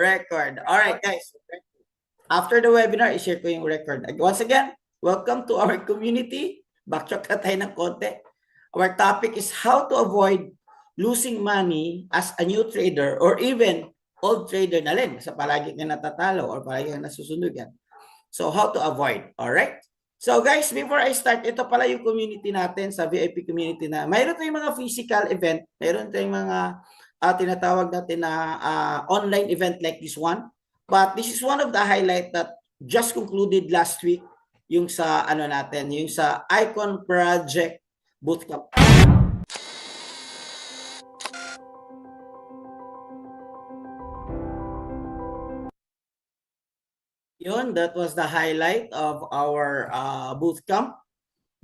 Record. All right, guys. After the webinar, i-share ko yung record. Once again, welcome to our community. Backtrack na tayo ng konti. Our topic is how to avoid losing money as a new trader or even old trader na rin sa palagi ka natatalo or palagi ka nasusunugan. So, how to avoid. All right? So, guys, before I start, ito pala yung community natin sa VIP community na mayroon tayong mga physical event, mayroon tayong mga tinatawag natin na online event like this one. But this is one of the highlight that just concluded last week, yung sa ano natin, yung sa Icon Project Bootcamp. Yun, that was the highlight of our bootcamp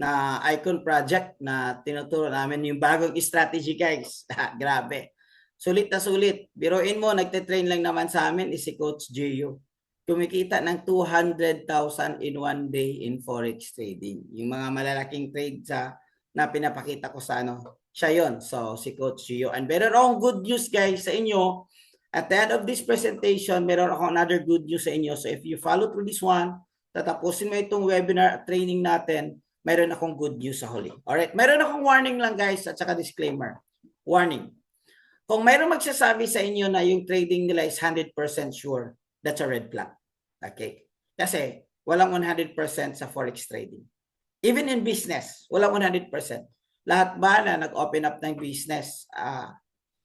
na Icon Project na tinuturo namin yung bagong strategy, guys. Grabe. Sulit na sulit. Biruin mo, nagte-train lang naman sa amin is si Coach Gio. Kumikita ng 200,000 in one day in Forex trading. Yung mga malalaking trade na pinapakita ko sa ano, siya yon. So, si Coach Gio. And meron akong good news, guys, sa inyo. At the end of this presentation, meron akong another good news sa inyo. So, if you follow through this one, tatapusin mo itong webinar training natin, meron akong good news sa huli. Alright, meron akong warning lang, guys, at saka disclaimer. Warning. Kung mayroong magsasabi sa inyo na yung trading nila is 100% sure, that's a red flag. Okay? Kasi walang 100% sa forex trading. Even in business, walang 100%. Lahat ba na nag-open up ng business,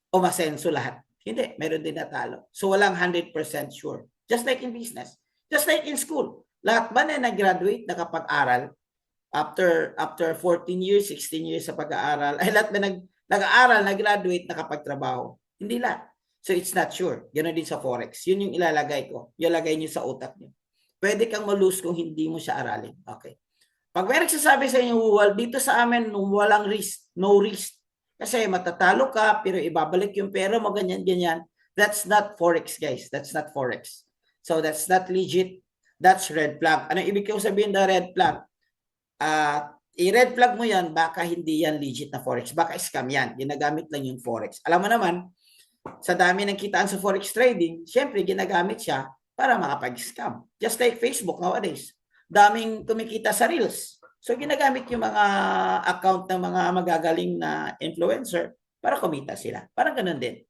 umasenso lahat? Hindi, meron din natalo. So walang 100% sure. Just like in business. Just like in school. Lahat ba na nag-graduate, nakapag-aral, after 14 years, 16 years sa pag-aaral, ay lahat ba nag-aaral, nag-graduate, nakapagtrabaho? Hindi lahat. So it's not sure. Ganoon din sa forex. Yun yung ilalagay ko. Ilalagay nyo sa utak nyo. Pwede kang malose kung hindi mo siya aralin. Okay. Pag may nagsasabi sa inyo, well, dito sa amin, walang risk, no risk. Kasi matatalo ka, pero ibabalik yung pera mo, ganyan-ganyan. That's not forex, guys. That's not forex. So that's not legit. That's red flag. Ano ibig ko sabihin na red flag? I-red flag mo yan, baka hindi yan legit na forex. Baka scam yan. Ginagamit lang yung forex. Alam mo naman, sa dami ng kitaan sa forex trading, syempre ginagamit siya para makapag-scam. Just like Facebook nowadays. Daming kumikita sa Reels. So ginagamit yung mga account ng mga magagaling na influencer para kumita sila. Parang ganun din.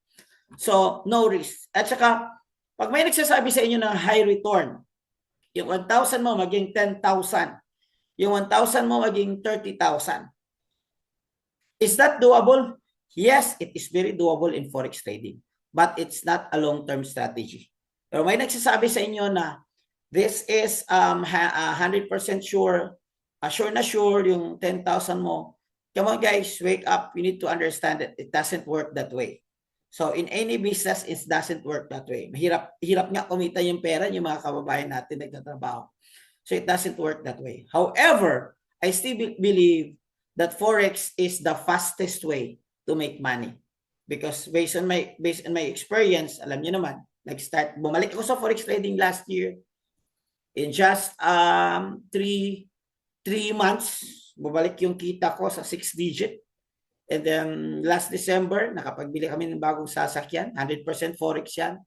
So, no risk. At saka, pag may nagsasabi sa inyo ng high return, yung 1,000 mo maging 10,000. Yung 1,000 mo maging 30,000. Is that doable? Yes, it is very doable in forex trading. But it's not a long-term strategy. Pero may nagsasabi sa inyo na this is 100% sure, sure na sure yung 10,000 mo. Come on guys, wake up. You need to understand that it doesn't work that way. So in any business, it doesn't work that way. Hirap nga kumita yung pera yung mga kababayan natin nagtatrabaho. So it doesn't work that way. However, I still believe that forex is the fastest way to make money. Because based on my experience, alam niyo naman, bumalik ako sa forex trading last year. In just 3 months, bumalik yung kita ko sa 6 digit. And then last December, nakapagbili kami ng bagong sasakyan, 100% forex yan.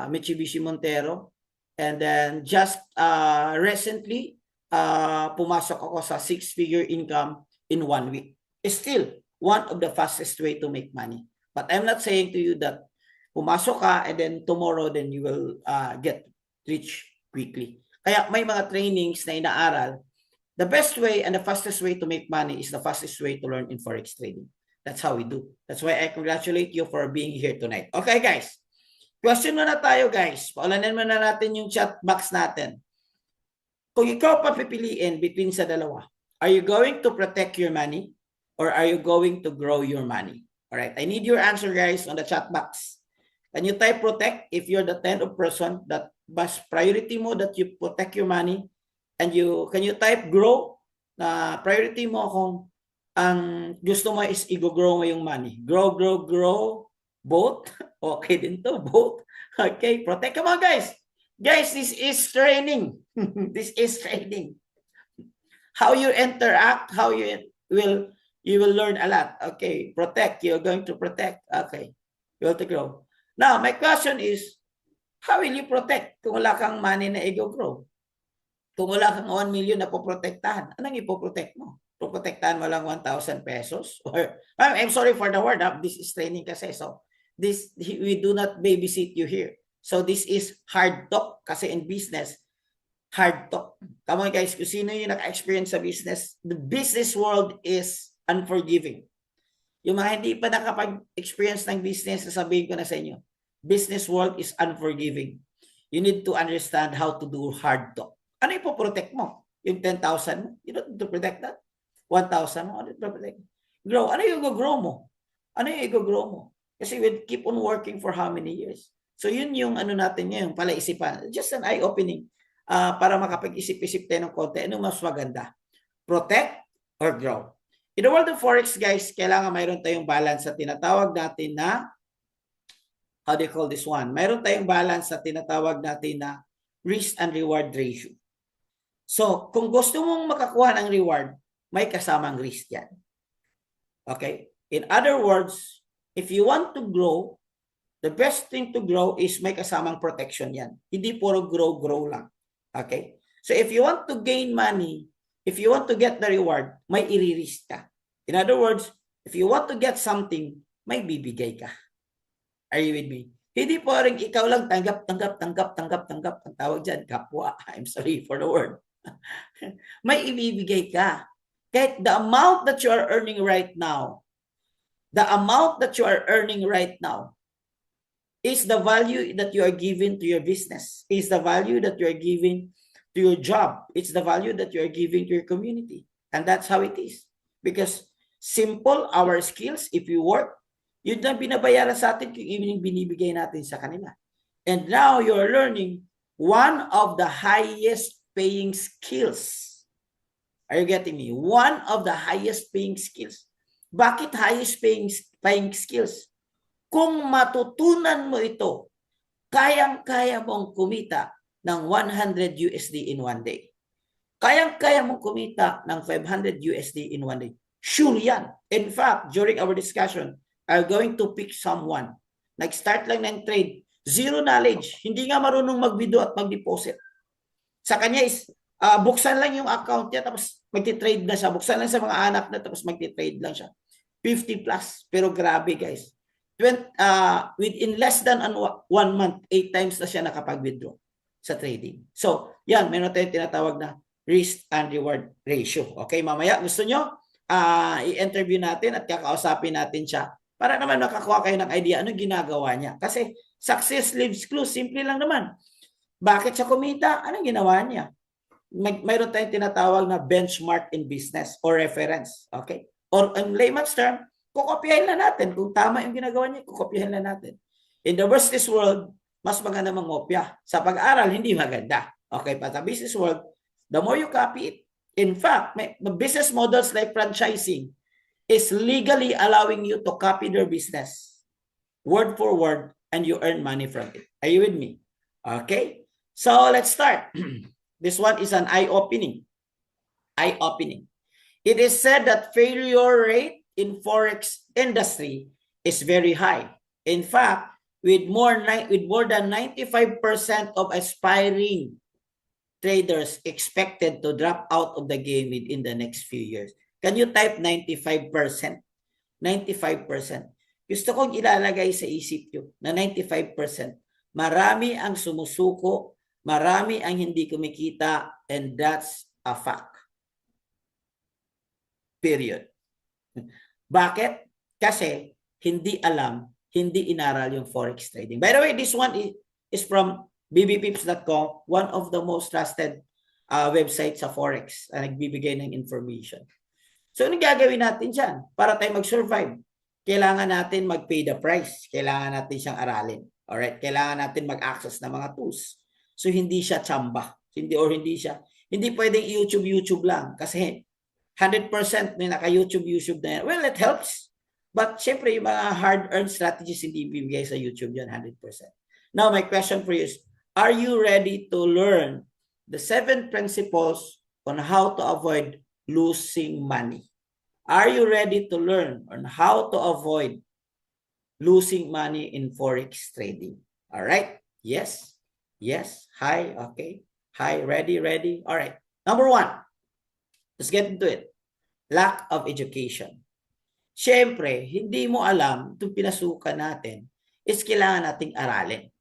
Mitsubishi Montero. And then just recently, pumasok ako sa 6-figure income in 1 week. It's still one of the fastest way to make money. But I'm not saying to you that pumasok ka and then tomorrow then you will get rich quickly. Kaya may mga trainings na inaaral. The best way and the fastest way to make money is the fastest way to learn in forex trading. That's how we do. That's why I congratulate you for being here tonight. Okay guys. Question na tayo guys. Paulanin muna natin yung chat box natin. Kung ikaw papipiliin between sa dalawa, are you going to protect your money or are you going to grow your money? Alright, I need your answer guys on the chat box. Can you type protect if you're the kind of person that mas priority mo that you protect your money? And can you type grow na priority mo kung ang gusto mo is i-grow mo yung money. Grow, both. Okay din to, both. Okay, protect. Come on guys. Guys, this is training. This is training. How you interact, how you will learn a lot. Okay, protect. You're going to protect. Okay, you have to grow. Now, my question is, How will you protect kung wala kang money na i-grow? Kung wala kang 1 million na poprotektahan, anong ipoprotect mo? Poprotektahan mo lang 1,000 pesos? Or, I'm sorry for the word, this is training kasi. So, we do not babysit you here. So, this is hard talk kasi in business, hard talk. Come on guys, kung sino yung naka-experience sa business, the business world is unforgiving. Yung mga hindi pa nakapag-experience ng business, sasabihin ko na sa inyo, business world is unforgiving. You need to understand how to do hard talk. Ano ipoprotect mo? Yung 10,000 mo? You don't need to protect that. 1,000 mo? Ano yung protect? Grow. Ano yung grow mo? Ano yung grow mo? Kasi we'll keep on working for how many years? So yun yung ano natin ngayon, palaisipan. Just an eye-opening para makapag-isip-isip tayo ng konti. Ano mas maganda? Protect or grow? In the world of Forex, guys, kailangan mayroon tayong balance sa tinatawag natin na, how do you call this one? Mayroon tayong balance sa tinatawag natin na risk and reward ratio. So, kung gusto mong makakuha ng reward, may kasamang risk yan. Okay? In other words, if you want to grow, the best thing to grow is may kasamang protection yan. Hindi puro grow lang. Okay? So, if you want to gain money, if you want to get the reward, may i-risk ka. In other words, if you want to get something, may bibigay ka. Are you with me? Hindi po rin ikaw lang tanggap. Ang tawag dyan, kapwa. I'm sorry for the word. May ibibigay ka. Kahit the amount that you are earning right now, is the value that you are giving to your business, is the value that you are giving to your job, it's the value that you are giving to your community. And that's how it is. Because simple, our skills, if you work, yun na binabayaran sa atin kung yung binibigay natin sa kanila. And now you're learning one of the highest paying skills. Are you getting me? One of the highest paying skills. Bakit highest paying skills? Kung matutunan mo ito, kayang-kaya mong kumita ng 100 USD in one day. Kayang-kaya mong kumita ng 500 USD in one day. Sure yan. In fact, during our discussion, I'm going to pick someone. Nag-start lang ng trade. Zero knowledge. Hindi nga marunong mag-withdraw at mag-deposit. Sa kanya is, buksan lang yung account niya tapos magti-trade na siya. Buksan lang sa mga anak na tapos magti-trade lang siya. 50 plus. Pero grabe guys. Within less than 1 month, 8 times na siya nakapag-withdraw sa trading. So, yan. Meron tayong tinatawag na risk and reward ratio. Okay, mamaya gusto nyo i-interview natin at kakausapin natin siya para naman makakuha kayo ng idea ano ginagawa niya. Kasi success leaves clues. Simple lang naman. Bakit siya kumita? Anong ginawa niya? Mayroon tayong tinatawag na benchmark in business or reference. Okay? Or in layman's term, kukopyahin na natin. Kung tama yung ginagawa niya, kukopyahin na natin. In the business world, mas maganda mangopya. Sa pag-aral, hindi maganda. Okay? But sa business world, the more you copy it, in fact, the business models like franchising is legally allowing you to copy their business word for word and you earn money from it. Are you with me? Okay? So, let's start. This one is an eye-opening. Eye-opening. It is said that failure rate in Forex industry is very high. In fact, with more than 95% of aspiring traders expected to drop out of the game within the next few years. Can you type 95%? 95%. Gusto kong ilalagay sa isip nyo na 95%. Marami ang sumusuko, marami ang hindi kumikita, and that's a fact. Period. Bakit? Kasi hindi alam, hindi inaral yung Forex trading. By the way, this one is from bbpips.com, one of the most trusted websites sa Forex na nagbibigay ng information. So, ano gagawin natin dyan? Para tayo mag-survive, kailangan natin mag-pay the price. Kailangan natin siyang aralin. Alright? Kailangan natin mag-access ng mga tools. So, hindi siya tsamba. Hindi pwedeng YouTube lang. Kasi 100% may naka-YouTube na yan. Well, it helps. But, syempre, yung mga hard-earned strategies hindi bibigay sa YouTube yan 100%. Now, my question for you is, are you ready to learn the 7 principles on how to avoid losing money? Are you ready to learn on how to avoid losing money in Forex trading? All right? Yes? Yes. Hi. Okay. Hi. Ready. All right. Number 1. Let's get into it. Lack of education. Siyempre, hindi mo alam itong pinasukan natin is kailangan nating aralin.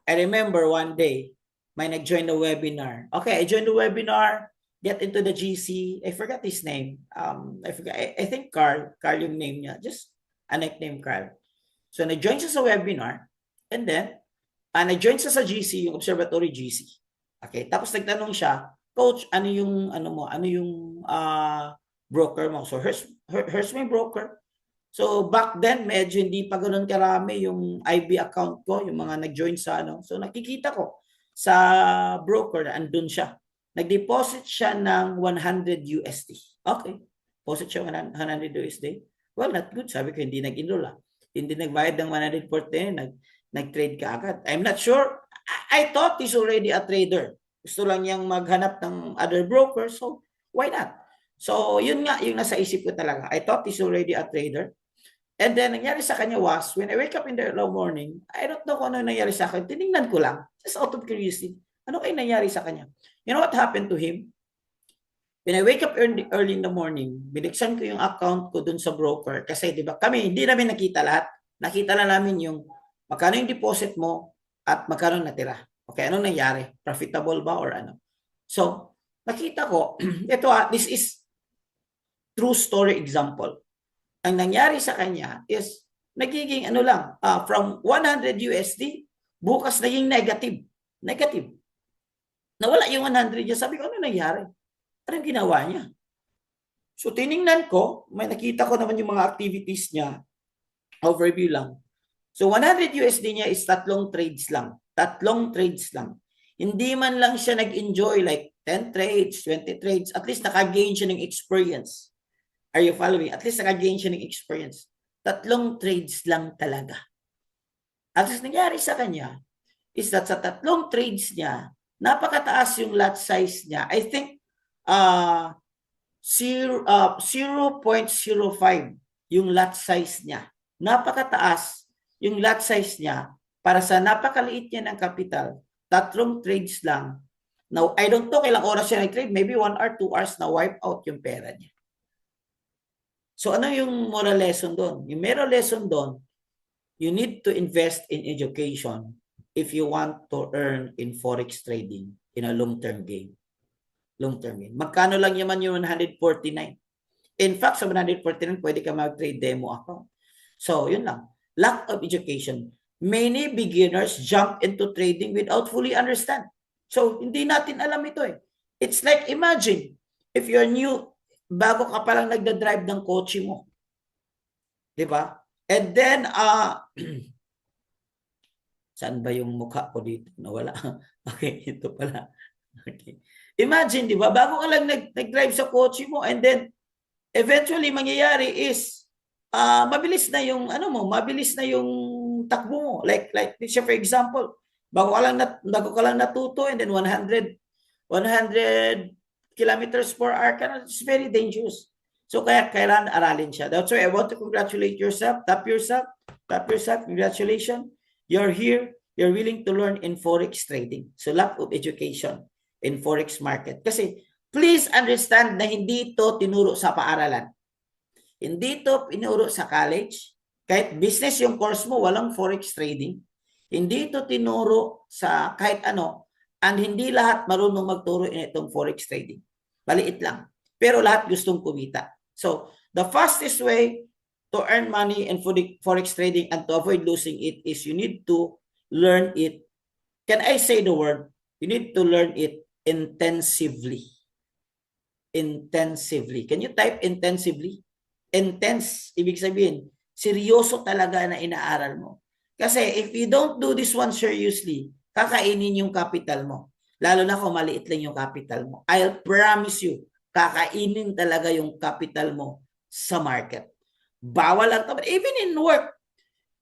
I remember one day, may nag-join the webinar. Okay, I joined the webinar, get into the GC. I forgot his name. I forgot. I think Carl yung name niya. Just a nickname Carl. So, nag-join siya sa webinar. And then, nag-join siya sa GC, yung Observatory GC. Okay, tapos nagtanong siya, Coach, ano yung broker mo? So, here's my broker. So back then, medyo hindi pa ganoon karami yung IB account ko, yung mga nag-join sa ano. So nakikita ko sa broker na andun siya. Nag-deposit siya ng 100 USD. Okay. Deposit siya ng 100 USD. Well, not good. Sabi ko, hindi nag-enroll. Hindi nagbayad ng 140, nag-trade ka agad. I'm not sure. I thought he's already a trader. Gusto lang niyang maghanap ng other broker. So, why not? So, yun nga, yung nasa isip ko talaga. I thought he's already a trader. And then, nangyari sa kanya was, when I wake up in the early morning, I don't know kung ano nangyari sa akin. Tinignan ko lang, just out of curiosity. Ano kayo nangyari sa kanya? You know what happened to him? When I wake up early in the morning, biniksan ko yung account ko dun sa broker. Kasi, di ba, kami, hindi namin nakita lahat. Nakita na namin yung magkano yung deposit mo at magkano natira. Okay, ano nangyari? Profitable ba or ano? So, nakita ko, ito this is true story example. Ang nangyari sa kanya is nagiging ano lang, from 100 USD, bukas naging negative. Negative. Nawala yung 100 niya. Sabi ko, ano nangyari? Anong ginawa niya? So tiningnan ko, may nakita ko naman yung mga activities niya. Overview lang. So 100 USD niya is 3 trades lang. 3 trades lang. Hindi man lang siya nag-enjoy like 10 trades, 20 trades. At least naka-gain siya ng experience. Are you following? At least naka-gain siya ng experience. 3 trades lang talaga. At least nangyari sa kanya is that sa 3 trades niya, napakataas yung lot size niya. I think 0.05 yung lot size niya. Napakataas yung lot size niya para sa napakaliit niya ng capital. 3 trades lang. Now, I don't know kailang oras siya nag-trade. Maybe 1 or 2 hours na wipe out yung pera niya. So ano yung moral lesson doon? Yung moral lesson doon, you need to invest in education if you want to earn in forex trading in a long-term game. Long-term game. Magkano lang yaman yung 149? In fact, sa 149, pwede ka mag-trade demo account. So, yun lang. Lack of education. Many beginners jump into trading without fully understand. So, hindi natin alam ito eh. It's like, imagine, if you're new, bago ka palang nagda-drive ng kotse mo. Diba? And then, saan ba yung mukha ko dito? Nawala. Okay, ito pala. Okay. Imagine, di ba? Bago ka lang nag-drive sa kotse mo and then, eventually, mangyayari is, mabilis na yung, mabilis na yung takbo mo. Like, for example, bago ka lang natuto and then 100 kilometers per hour ka na, it's very dangerous. So, kaya kailangan aralin siya. That's why I want to congratulate yourself. Tap yourself. Congratulations. You're here. You're willing to learn in forex trading. So, lack of education in forex market. Kasi, please understand na hindi ito tinuro sa paaralan. Hindi ito tinuro sa college. Kahit business yung course mo, walang forex trading. Hindi ito tinuro sa kahit ano. And hindi lahat marunong magturo in itong forex trading. Maliit lang. Pero lahat gustong kumita. So, the fastest way to earn money in forex trading and to avoid losing it is you need to learn it. Can I say the word? You need to learn it intensively. Intensively. Can you type intensively? Intense, ibig sabihin, seryoso talaga na inaaral mo. Kasi if you don't do this one seriously, kakainin yung capital mo. Lalo na kung maliit lang yung capital mo. I'll promise you, kakainin talaga yung capital mo sa market. Bawal lang taman. Even in work.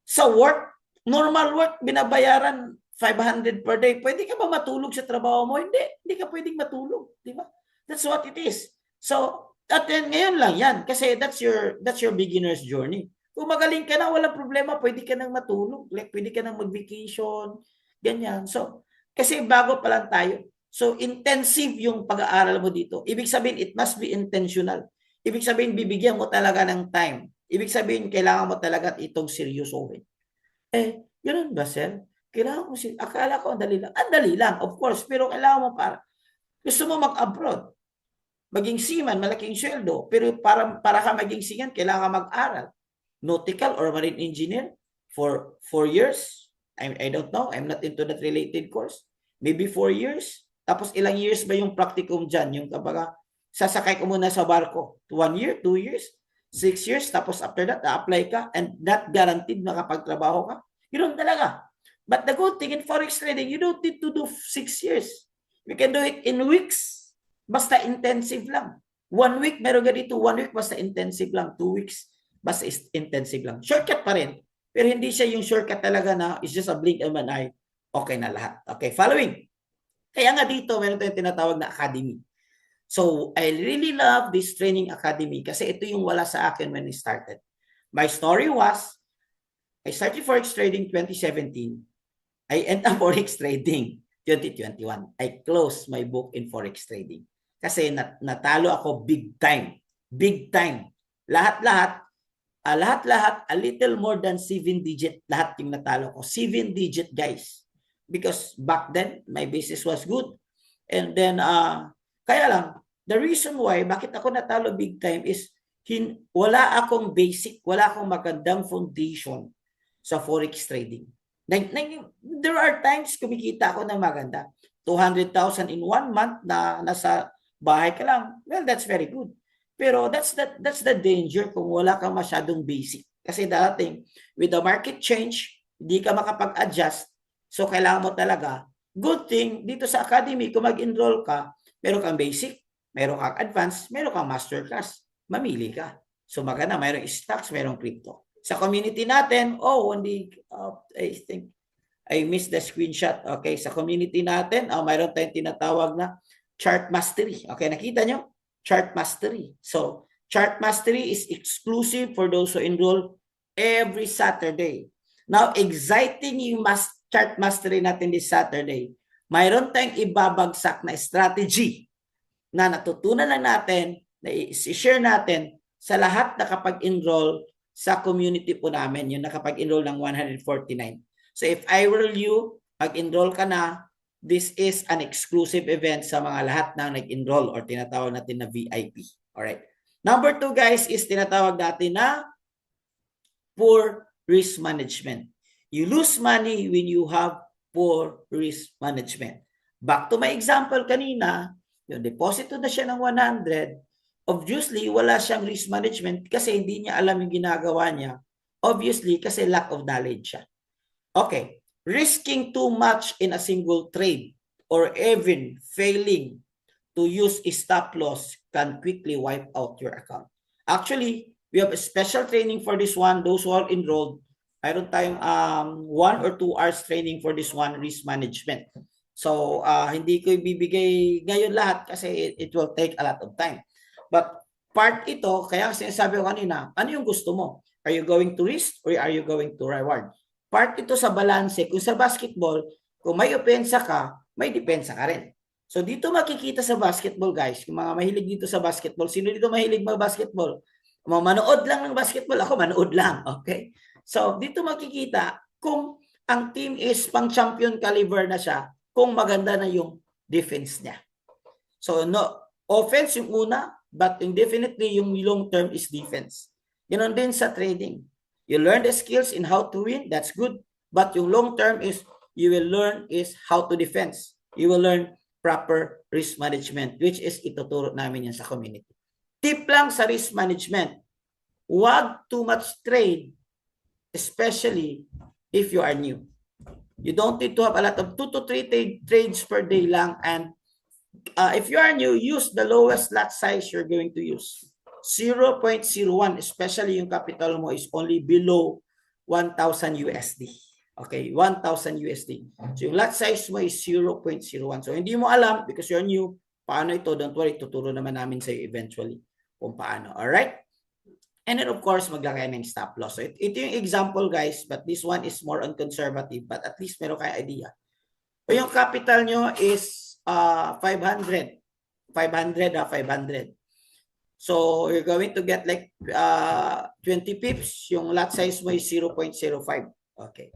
Sa work, normal work, binabayaran 500 per day. Pwede ka ba matulog sa trabaho mo? Hindi ka pwedeng matulog. Di ba? That's what it is. So, at then, ngayon lang yan. Kasi that's your beginner's journey. Kung magaling ka na, walang problema. Pwede ka nang matulog. Like, pwede ka nang mag-vacation. Ganyan. So, Kasi bago pa lang tayo. So, intensive yung pag-aaral mo dito. Ibig sabihin, it must be intentional. Ibig sabihin, bibigyan mo talaga ng time. Ibig sabihin, kailangan mo talaga itong seryosohin. Ganun ba, sir? Kailangan ko, akala ko ang dali lang. Ang dali lang, of course. Pero kailangan mo gusto mo mag-abroad. Maging seaman, malaking sweldo. Pero para ka maging seaman, kailangan mag-aral. Nautical or marine engineer for 4 years. I don't know. I'm not into that related course. Maybe 4 years. Tapos ilang years ba yung practicum dyan? Yung kabaga, sasakay ko muna sa barko. 1 year, 2 years, 6 years. Tapos after that, apply ka and not guaranteed makapagtrabaho ka. Yun talaga. But the good thing in forex trading, you don't need to do 6 years. You can do it in weeks. Basta intensive lang. 1 week, meron ganito. 1 week, basta intensive lang. 2 weeks, basta intensive lang. Shortcut pa rin. Pero hindi siya yung shortcut talaga na it's just a blink of an eye. Okay na lahat. Okay, following. Kaya nga dito, meron tayong tinatawag na academy. So, I really love this training academy kasi ito yung wala sa akin when I started. My story was, I started Forex trading 2017. I end up Forex trading 2021. I closed my book in Forex trading. Kasi natalo ako big time. Big time. Lahat-lahat, a little more than 7-digit lahat yung natalo ko. 7-digit, guys. Because back then, my business was good. And then, kaya lang, the reason why, bakit ako natalo big time is, wala akong basic, wala akong magandang foundation sa Forex trading. There are times kumikita ako ng maganda. 200,000 in 1 month na nasa bahay ka lang. Well, that's very good. Pero that's the danger kung wala kang masyadong basic. Kasi dating, with the market change, hindi ka makapag-adjust. So, kailangan mo talaga. Good thing, dito sa academy, kung mag-enroll ka, meron kang basic, meron kang advanced, meron kang masterclass. Mamili ka. So, maganda, mayroong stocks, mayroong crypto. Sa community natin, I think I missed the screenshot. Okay, sa community natin, mayroon tayong tinatawag na chart mastery. Okay, nakita nyo? Chart mastery. So, chart mastery is exclusive for those who enroll every Saturday. Now, exciting yung chart mastery natin this Saturday. Mayroon tayong ibabagsak na strategy na natutunan lang natin, na i-share natin sa lahat na kapag-enroll sa community po namin, yung nakapag-enroll ng 149. So if I were you, mag-enroll ka na, this is an exclusive event sa mga lahat na nag-enroll or tinatawag natin na VIP. Alright. Number 2, guys, is tinatawag natin na poor risk management. You lose money when you have poor risk management. Back to my example kanina, yung deposito na siya ng 100, obviously, wala siyang risk management kasi hindi niya alam yung ginagawa niya. Obviously, kasi lack of knowledge siya. Okay, risking too much in a single trade or even failing to use a stop loss can quickly wipe out your account. Actually, we have a special training for this one. Those who are enrolled, mayroon tayong 1 or 2 hours training for this one, risk management. So, hindi ko ibibigay ngayon lahat kasi it will take a lot of time. But part ito, kaya sinasabi ko kanina, ano yung gusto mo? Are you going to risk or are you going to reward? Part ito sa balance. Kung sa basketball, kung may opensa ka, may depensa ka rin. So dito makikita sa basketball, guys, kung mga mahilig dito sa basketball, sino dito mahilig mag-basketball? Manood lang ng basketball, ako manood lang, okay? So dito makikita kung ang team is pang champion caliber na siya, kung maganda na yung defense niya. So no, offense yung una, but definitely yung long term is defense. Ganon din sa trading. You learn the skills in how to win, that's good. But yung long term is, you will learn is how to defend. You will learn proper risk management, which is ituturo namin yan sa community. Tip lang sa risk management, huwag too much trade, especially if you are new. You don't need to have a lot of 2 to 3 trades per day lang. And if you are new, use the lowest lot size you're going to use. 0.01, especially yung capital mo is only below 1,000 USD. Okay, 1,000 USD. So yung lot size mo is 0.01. So hindi mo alam because you're new, paano ito? Don't worry, tuturo naman namin sa iyo eventually kung paano. Alright? And then of course, maglagay ng stop loss. So ito yung example, guys, but this one is more on conservative, but at least meron kayo idea. O yung capital nyo is 500. 500. So, you're going to get like 20 pips. Yung lot size mo is 0.05. Okay.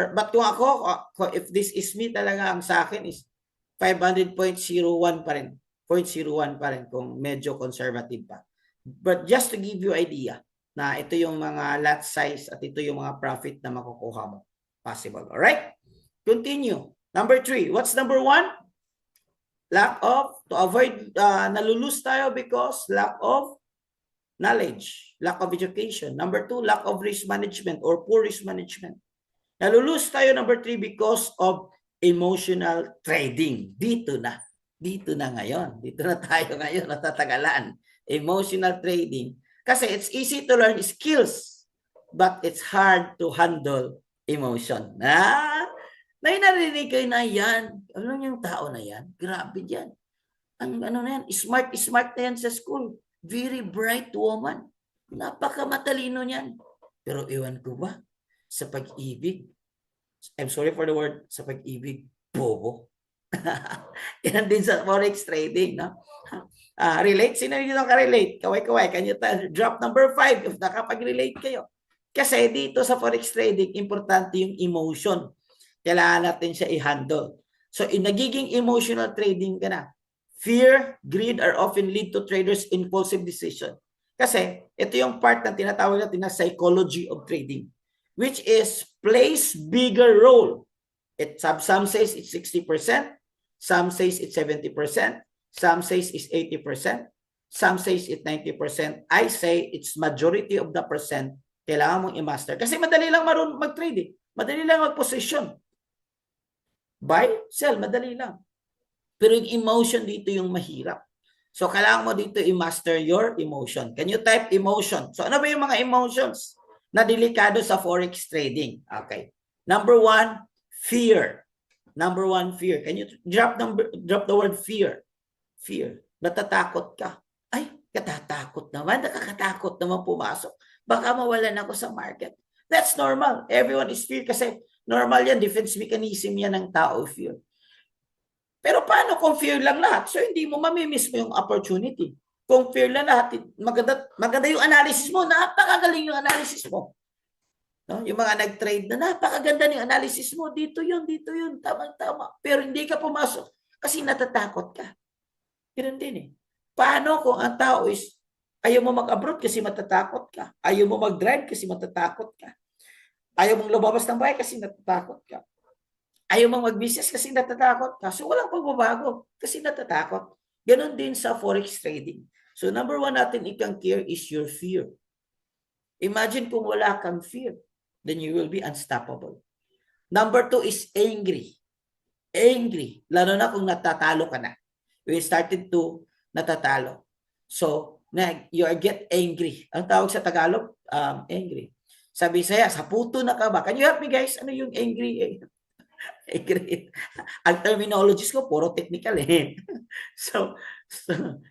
But kung ako, if this is me talaga, ang sa akin is 500.01 pa rin. 0.01 pa rin kung medyo conservative pa. But just to give you idea na ito yung mga lot size at ito yung mga profit na makukuha mo. Possible. Alright? Continue. Number 3. What's number 1? To avoid, nalulus tayo because lack of knowledge, lack of education. Number 2, lack of risk management or poor risk management. Nalulus tayo, number 3, because of emotional trading. Dito na ngayon. Dito na tayo ngayon, natatagalan. Emotional trading. Kasi it's easy to learn skills, but it's hard to handle emotion. May narinig kayo na yan. Ano yung tao na yan? Grabe yan. Ang ano na yan, smart na yan sa school. Very bright woman. Napakamatalino niyan. Pero iwan ko ba, sa pag-ibig, I'm sorry for the word, sa pag-ibig, bobo. Yan din sa forex trading, no? Relate? Sino dito ka-relate? Kaway-kaway. Can you drop number 5 if nakapag-relate kayo? Kasi dito sa forex trading, importante yung emotion. Kailangan natin siya i-handle. So, nagiging emotional trading ka na. Fear, greed are often lead to traders' impulsive decision. Kasi, ito yung part na tinatawag natin na psychology of trading, which is plays bigger role. Some says it's 60%, some says it's 70%, some says it's 80%, some says it's 90%. I say it's majority of the percent kailangan mong i-master. Kasi madali lang marunong mag-trade eh. Madali lang mag-position. Buy, sell, madali lang. Pero yung emotion dito yung mahirap. So, kailangan mo dito i-master your emotion. Can you type emotion? So, ano ba yung mga emotions na delikado sa forex trading? Okay. Number 1, fear. Number 1, fear. Can you drop the word fear? Fear. Natatakot ka. Ay, katatakot naman. Nakakatakot naman pumasok. Baka mawalan ako sa market. That's normal. Everyone is fear kasi normal yan, defense mechanism yan ng tao, fear. Pero paano kung fear lang lahat? So hindi mo mamimiss mo yung opportunity. Kung fear lang lahat, maganda yung analysis mo, napakagaling yung analysis mo. No? Yung mga nag-trade na napakaganda ng analysis mo, dito yun, tama-tama. Pero hindi ka pumasok kasi natatakot ka. Ganun din eh. Paano kung ang tao is ayaw mo mag-abroad kasi matatakot ka? Ayaw mo mag-drive kasi matatakot ka? Ayaw mong lumabas ng bahay kasi natatakot ka. Ayaw mong mag-business kasi natatakot ka. So, walang pagbabago kasi natatakot. Ganon din sa forex trading. So, number 1 natin i-conquer is your fear. Imagine kung wala kang fear, then you will be unstoppable. Number 2 is angry. Angry. Lalo na kung natatalo ka na. We started to natatalo. So, you get angry. Ang tawag sa Tagalog, angry. Sabi saya, sa puto na ka ba? Can you help me guys? Ano yung angry? Angry. Ang terminologies ko, puro technical eh. So,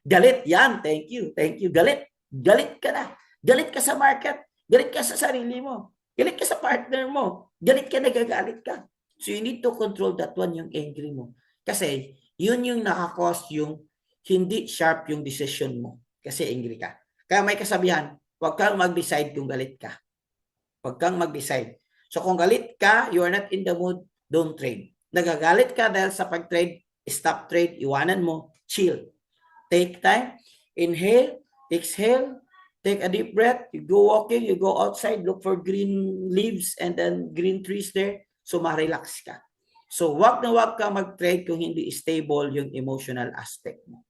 galit yan. Thank you. Galit. Galit ka na. Galit ka sa market. Galit ka sa sarili mo. Galit ka sa partner mo. Galit ka, nagagalit ka. So, you need to control that one, yung angry mo. Kasi, yun yung nakakos yung hindi sharp yung decision mo. Kasi angry ka. Kaya may kasabihan, huwag kang mag-decide kung galit ka. Huwag kang mag-decide. So kung galit ka, you are not in the mood, don't trade. Nagagalit ka dahil sa pag-trade, stop trade, iwanan mo, chill. Take time, inhale, exhale, take a deep breath, you go walking, you go outside, look for green leaves and then green trees there, so ma-relax ka. So wag ka mag-trade kung hindi stable yung emotional aspect mo.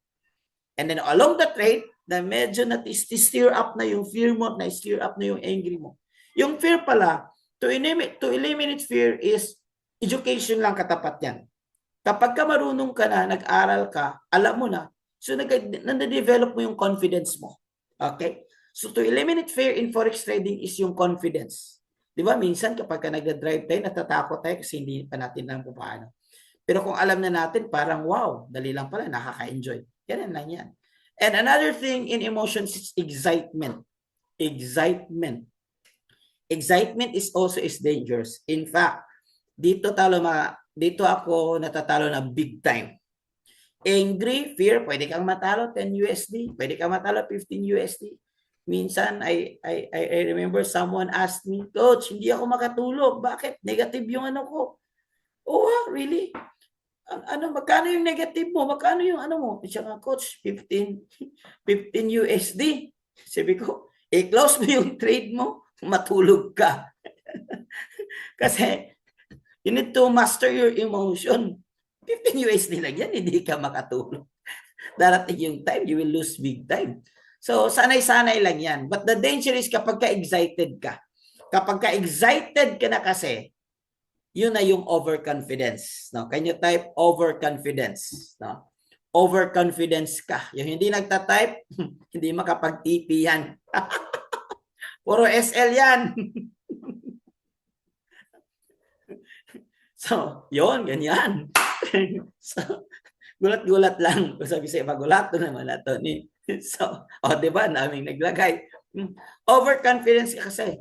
And then along the trade, na medyo na-steer up na yung fear mo, na-steer up na yung angry mo. Yung fear pala, to eliminate fear is education lang katapat yan. Kapag ka marunong ka na, nag-aral ka, alam mo na, so nade-develop mo yung confidence mo. Okay? So to eliminate fear in forex trading is yung confidence. Di ba? Minsan kapag ka nag-drive tayo, natatakot tayo kasi hindi pa natin alam kung paano. Pero kung alam na natin, parang wow, dali lang pala, nakaka-enjoy. Yan lang yan. And another thing in emotions is excitement. Excitement is also dangerous. In fact, dito tayo dito ako natatalo na big time. Angry, fear, pwede kang matalo 10 USD, pwede kang matalo 15 USD. Minsan, I remember someone asked me, Coach, hindi ako makatulog. Bakit? Negative yung ano ko. Oh, wow, really? Ano, magkano yung negative mo? Magkano yung ano mo? Siya nga, Coach, 15 USD. Sabi ko, close mo yung trade mo, matulog ka. Kasi, you need to master your emotion. 15 USD lang yan, hindi ka makatulog. Darating yung time, you will lose big time. So, sanay-sanay lang yan. But the danger is kapag ka-excited ka. Kapag ka-excited ka na kasi, yun na yung overconfidence. No? Can you type overconfidence? No? Overconfidence ka. Yung hindi nagta-type, hindi makapag-TP yan. Puro SL yan. So, yun, ganyan. So, gulat-gulat lang. Sabi sa iba, gulat naman na to ni. So, diba, naming naglagay. Overconfidence kasi.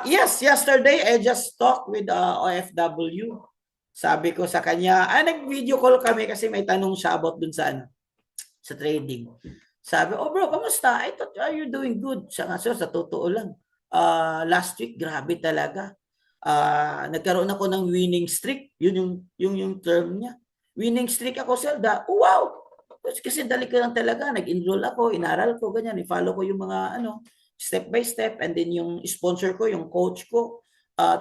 Yes, yesterday I just talked with OFW. Sabi ko sa kanya, nag-video call kami kasi may tanong siya about dun sa trading. Sabi, bro, kamusta? I thought you're doing good. Siya nga, sa totoo lang. Last week, grabe talaga. Nagkaroon ako ng winning streak. Yun yung term niya. Winning streak ako, sir. Wow! Kasi dali ko lang talaga. Nag-enroll ako, inaral ko, ganyan. I-follow ko yung mga step by step. And then yung sponsor ko, yung coach ko,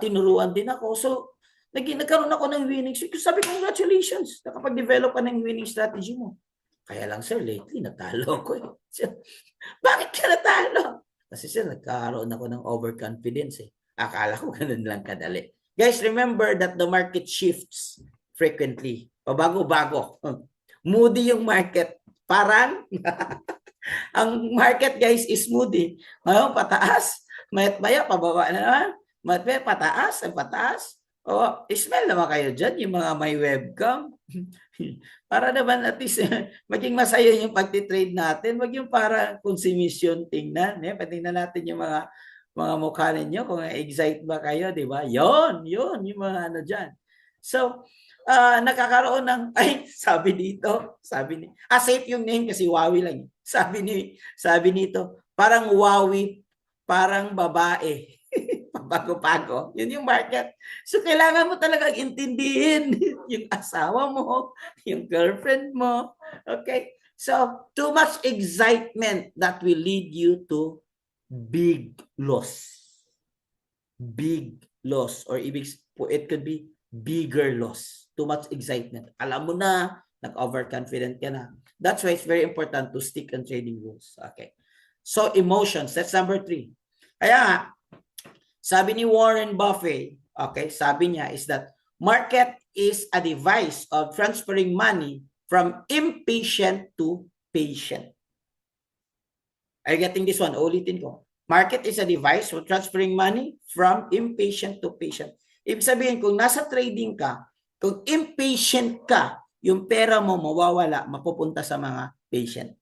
tinuruan din ako. So, nagkaroon ako ng winning streak. Sabi, congratulations. Nakapag-develop ka ng winning strategy mo. Kaya lang, sir, lately, natalo ko. Bakit ka natalo? Kasi, sir, nagkaroon ako ng overconfidence. Akala ko ganun lang kadali. Guys, remember that the market shifts frequently. Bago-bago. Moody yung market. Parang, ang market, guys, is moody. Ngayon, pataas. Mayat-maya, pababa na naman. Mayat-maya, pataas. Smell naman kayo dyan, yung mga may webcam. Para naman at least maging masaya yung pagtitrade natin. Wag yung para consumption tingnan. Patingnan natin yung mga mukha ninyo kung excite ba kayo, di ba? Yon yung mga dyan. So, nakakaroon ng, sabi safe yung name kasi Wawi lang. Sabi nito, parang Wawi, parang babae. Bago-bago. Yun yung market. So, kailangan mo talagang intindihin yung asawa mo, yung girlfriend mo. Okay? So, too much excitement that will lead you to big loss. Big loss. Or it could be bigger loss. Too much excitement. Alam mo na, nag-overconfident ka na. That's why it's very important to stick on trading rules. Okay. So, emotions. That's number 3. Kaya nga, sabi ni Warren Buffett, okay, sabi niya is that market is a device of transferring money from impatient to patient. Are you getting this one? Ulitin ko. Market is a device for transferring money from impatient to patient. Ibig sabihin, kung nasa trading ka, kung impatient ka, yung pera mo mawawala, mapupunta sa mga patient.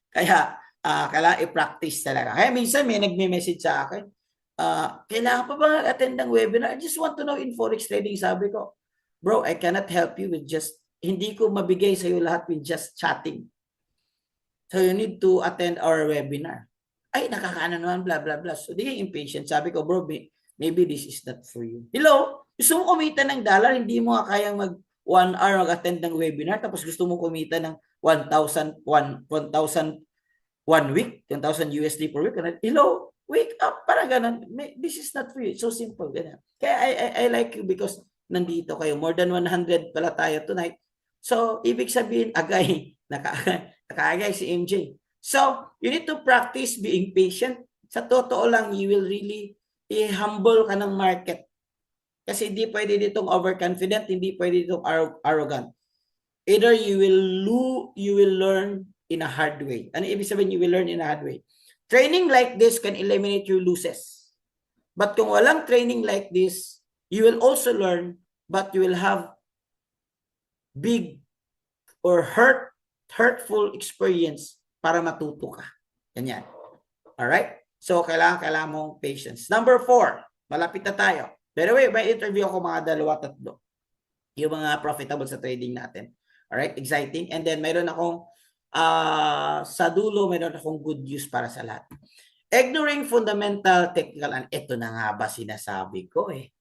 Kaya, kailangan i-practice talaga. Kaya minsan may nagme-message sa akin, kailangan pa ba attend ng webinar? I just want to know in Forex trading. Sabi ko, bro, I cannot help you with hindi ko mabigay sa'yo lahat with just chatting. So you need to attend our webinar. Nakakaano naman, blah, blah, blah. So di impatient. Sabi ko, bro, maybe this is not for you. Hello? Gusto mo kumita ng dollar, hindi mo kayang 1 hour mag-attend ng webinar, tapos gusto mo kumita ng 1,000 1 week, 10,000 USD per week. Hello, wake up, parang ganun. This is not for you. It's so simple. Ganun. Kaya I like you because nandito kayo. More than 100 pala tayo tonight. So, ibig sabihin, nakaagay si MJ. So, you need to practice being patient. Sa totoo lang, you will really humble ka ng market. Kasi hindi pwede ditong overconfident, hindi pwede ditong arrogant. Either you will learn in a hard way. Ano ibig sabihin, you will learn in a hard way? Training like this can eliminate your losses. But kung walang training like this, you will also learn, but you will have big or hurtful experience para matuto ka. Ganyan. Alright? So, kailangan mong patience. Number 4, malapit na tayo. By the way, may interview ako mga 2-3. Yung mga profitable sa trading natin. Alright, exciting. And then mayroon akong sa dulo, mayroon akong good news para sa lahat. Ignoring fundamental technical, ito na nga ba sinasabi ko eh.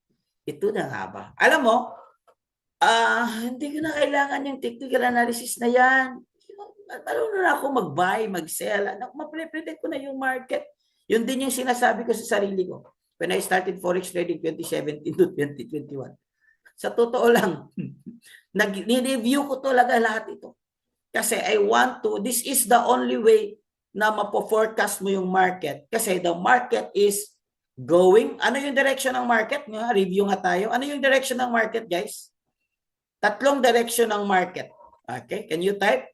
Ito na nga ba? Alam mo, hindi ko na kailangan yung technical analysis na yan. Marunong na ako mag-buy, mag-sell. Maprepredict ko na yung market. Yun din yung sinasabi ko sa sarili ko. When I started Forex trading 2017 to 2021. Sa totoo lang, nag-review ko talaga lahat ito. Kasi I want to, this is the only way na mapo-forecast mo yung market. Kasi the market is going. Ano yung direction ng market? Review nga tayo. Ano yung direction ng market, guys? 3 direction ng market. Okay, can you type?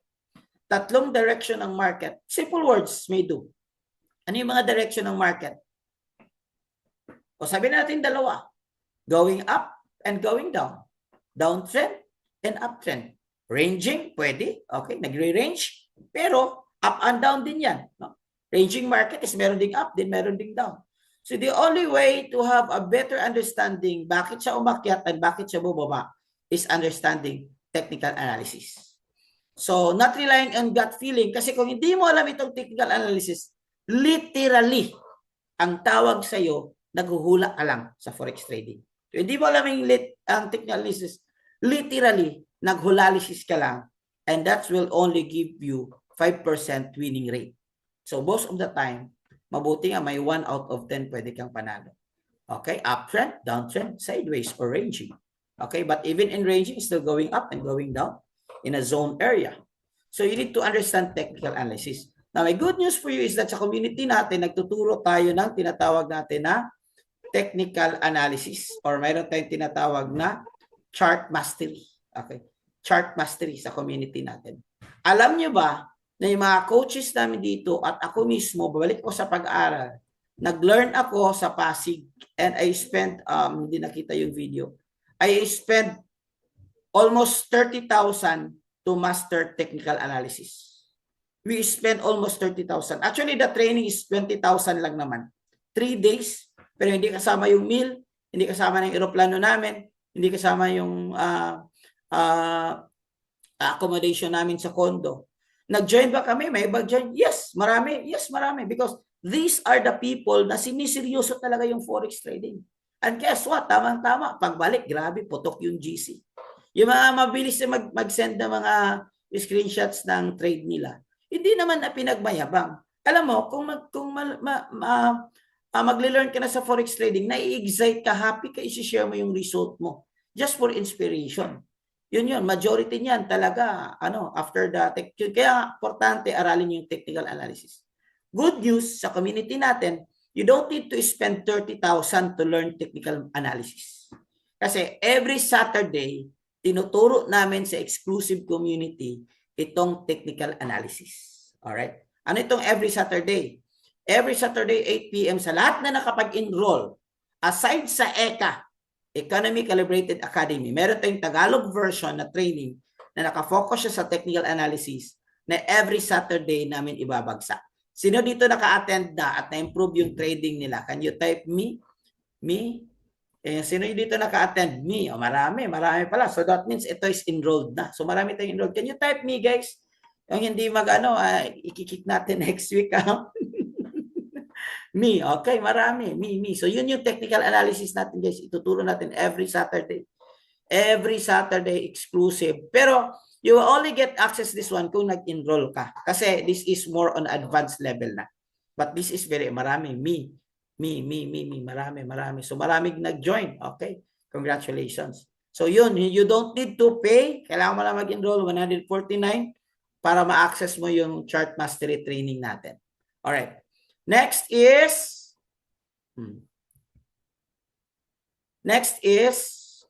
3 direction ng market. Simple words may do. Ano yung mga direction ng market? O sabi natin 2. Going up and going down. Downtrend and uptrend. Ranging, pwede. Okay, nagre-range. Pero up and down din yan. No? Ranging market is meron ding up, din meron ding down. So the only way to have a better understanding bakit siya umakyat at bakit siya bumaba is understanding technical analysis. So not relying on gut feeling. Kasi kung hindi mo alam itong technical analysis, literally, ang tawag sa'yo, naghuhula ka lang sa forex trading. So, hindi mo alam ang technical analysis, literally, naghulalysis ka lang, and that will only give you 5% winning rate. So most of the time, mabuti nga may 1 out of 10 pwede kang panalo. Okay, uptrend, downtrend, sideways, or ranging. Okay, but even in ranging, still going up and going down in a zone area. So you need to understand technical analysis. Now, my good news for you is that sa community natin, nagtuturo tayo ng tinatawag natin na technical analysis or mayroon tayong tinatawag na chart mastery. Okay, chart mastery sa community natin. Alam nyo ba na yung mga coaches namin dito at ako mismo, babalik ko sa pag-aaral, nag-learn ako sa Pasig and I spent, hindi nakita yung video, I spent almost 30,000 to master technical analysis. We spent almost 30,000. Actually, the training is 20,000 lang naman. 3 days, pero hindi kasama yung meal, hindi kasama ng eroplano namin, hindi kasama yung accommodation namin sa condo. Nag-join ba kami? May mag-join? Yes, marami. Yes, marami. Because these are the people na siniseryoso talaga yung forex trading. And guess what? Tamang-tama. Pagbalik, grabe, putok yung GC. Yung mga mabilis na mag-send na mga screenshots ng trade nila, hindi naman na pinagmayabang. Alam mo, kung magle-learn ka na sa forex trading, nai-excite ka, happy ka, isi-share mo yung result mo. Just for inspiration. Yun, majority niyan talaga, after the tech. Kaya, importante, aralin yung technical analysis. Good news, sa community natin, you don't need to spend 30,000 to learn technical analysis. Kasi every Saturday, tinuturo namin sa exclusive community itong technical analysis. Alright? Ano itong every Saturday? Every Saturday, 8 p.m. sa lahat na nakapag-enroll, aside sa ECA, Economy Calibrated Academy, meron tayong Tagalog version na training na nakafocus siya sa technical analysis na every Saturday namin ibabagsak. Sino dito naka-attend na at na-improve yung trading nila? Can you type me? Me? Sino dito naka-attend? Me. Marami pala. So that means ito is enrolled na. So marami tayong enrolled. Can you type me, guys? Yung hindi ikikik natin next week. Me. Okay, marami. Me. So yun yung technical analysis natin, guys. Ituturo natin every Saturday. Every Saturday exclusive. Pero you will only get access this one kung nag-enroll ka. Kasi this is more on advanced level na. But this is marami. Me. Marami. So maraming nag-join. Okay. Congratulations. So yun, you don't need to pay. Kailangan mo lang mag-enroll 149 para ma-access mo yung chart mastery training natin. Alright. Next is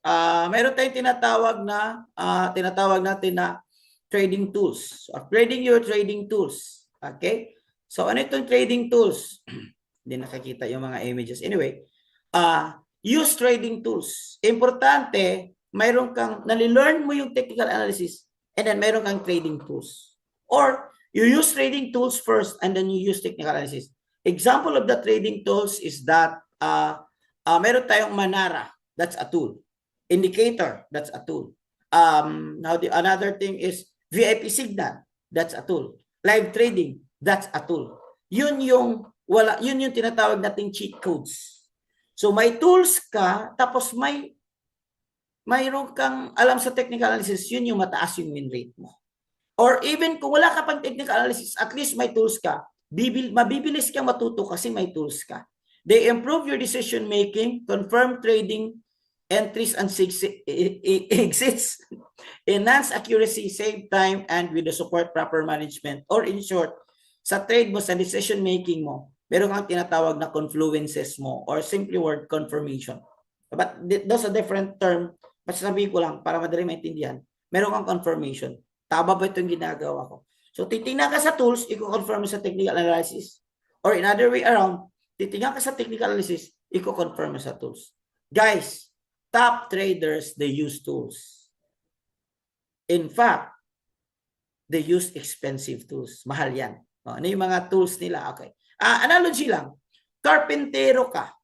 meron tayong tinatawag natin na trading tools. Upgrading your trading tools. Okay? So ano itong trading tools? Hindi nakikita yung mga images. Anyway, use trading tools. Importante, mayroon kang nalilearn mo yung technical analysis and then mayroon kang trading tools. Or you use trading tools first and then you use technical analysis. Example of the trading tools is that meron tayong Manara. that's a tool. Indicator, that's a tool. Another thing is VIP signal, that's a tool. Live trading, that's a tool. Yun yung tinatawag nating cheat codes. So may tools ka, tapos mayroon kang alam sa technical analysis, yun yung mataas yung win rate mo. Or even kung wala ka pang technical analysis, at least may tools ka. Mabibilis kang matuto kasi may tools ka. They improve your decision making, confirm trading entries and exits, enhance accuracy, save time, and with the support proper management. Or in short, sa trade mo, sa decision making mo, meron kang tinatawag na confluences mo or simply word confirmation. But those are different term. Masasabi ko lang para madali maintindihan. Meron kang confirmation. Tama ba itong ginagawa ko? So titingnan ka sa tools, i-confirm mo sa technical analysis. Or in other way around, titingnan ka sa technical analysis, i-confirm mo sa tools. Guys, top traders, they use tools. In fact, they use expensive tools. Mahal yan. Ano yung mga tools nila? Okay. Analogy lang. Karpentero ka.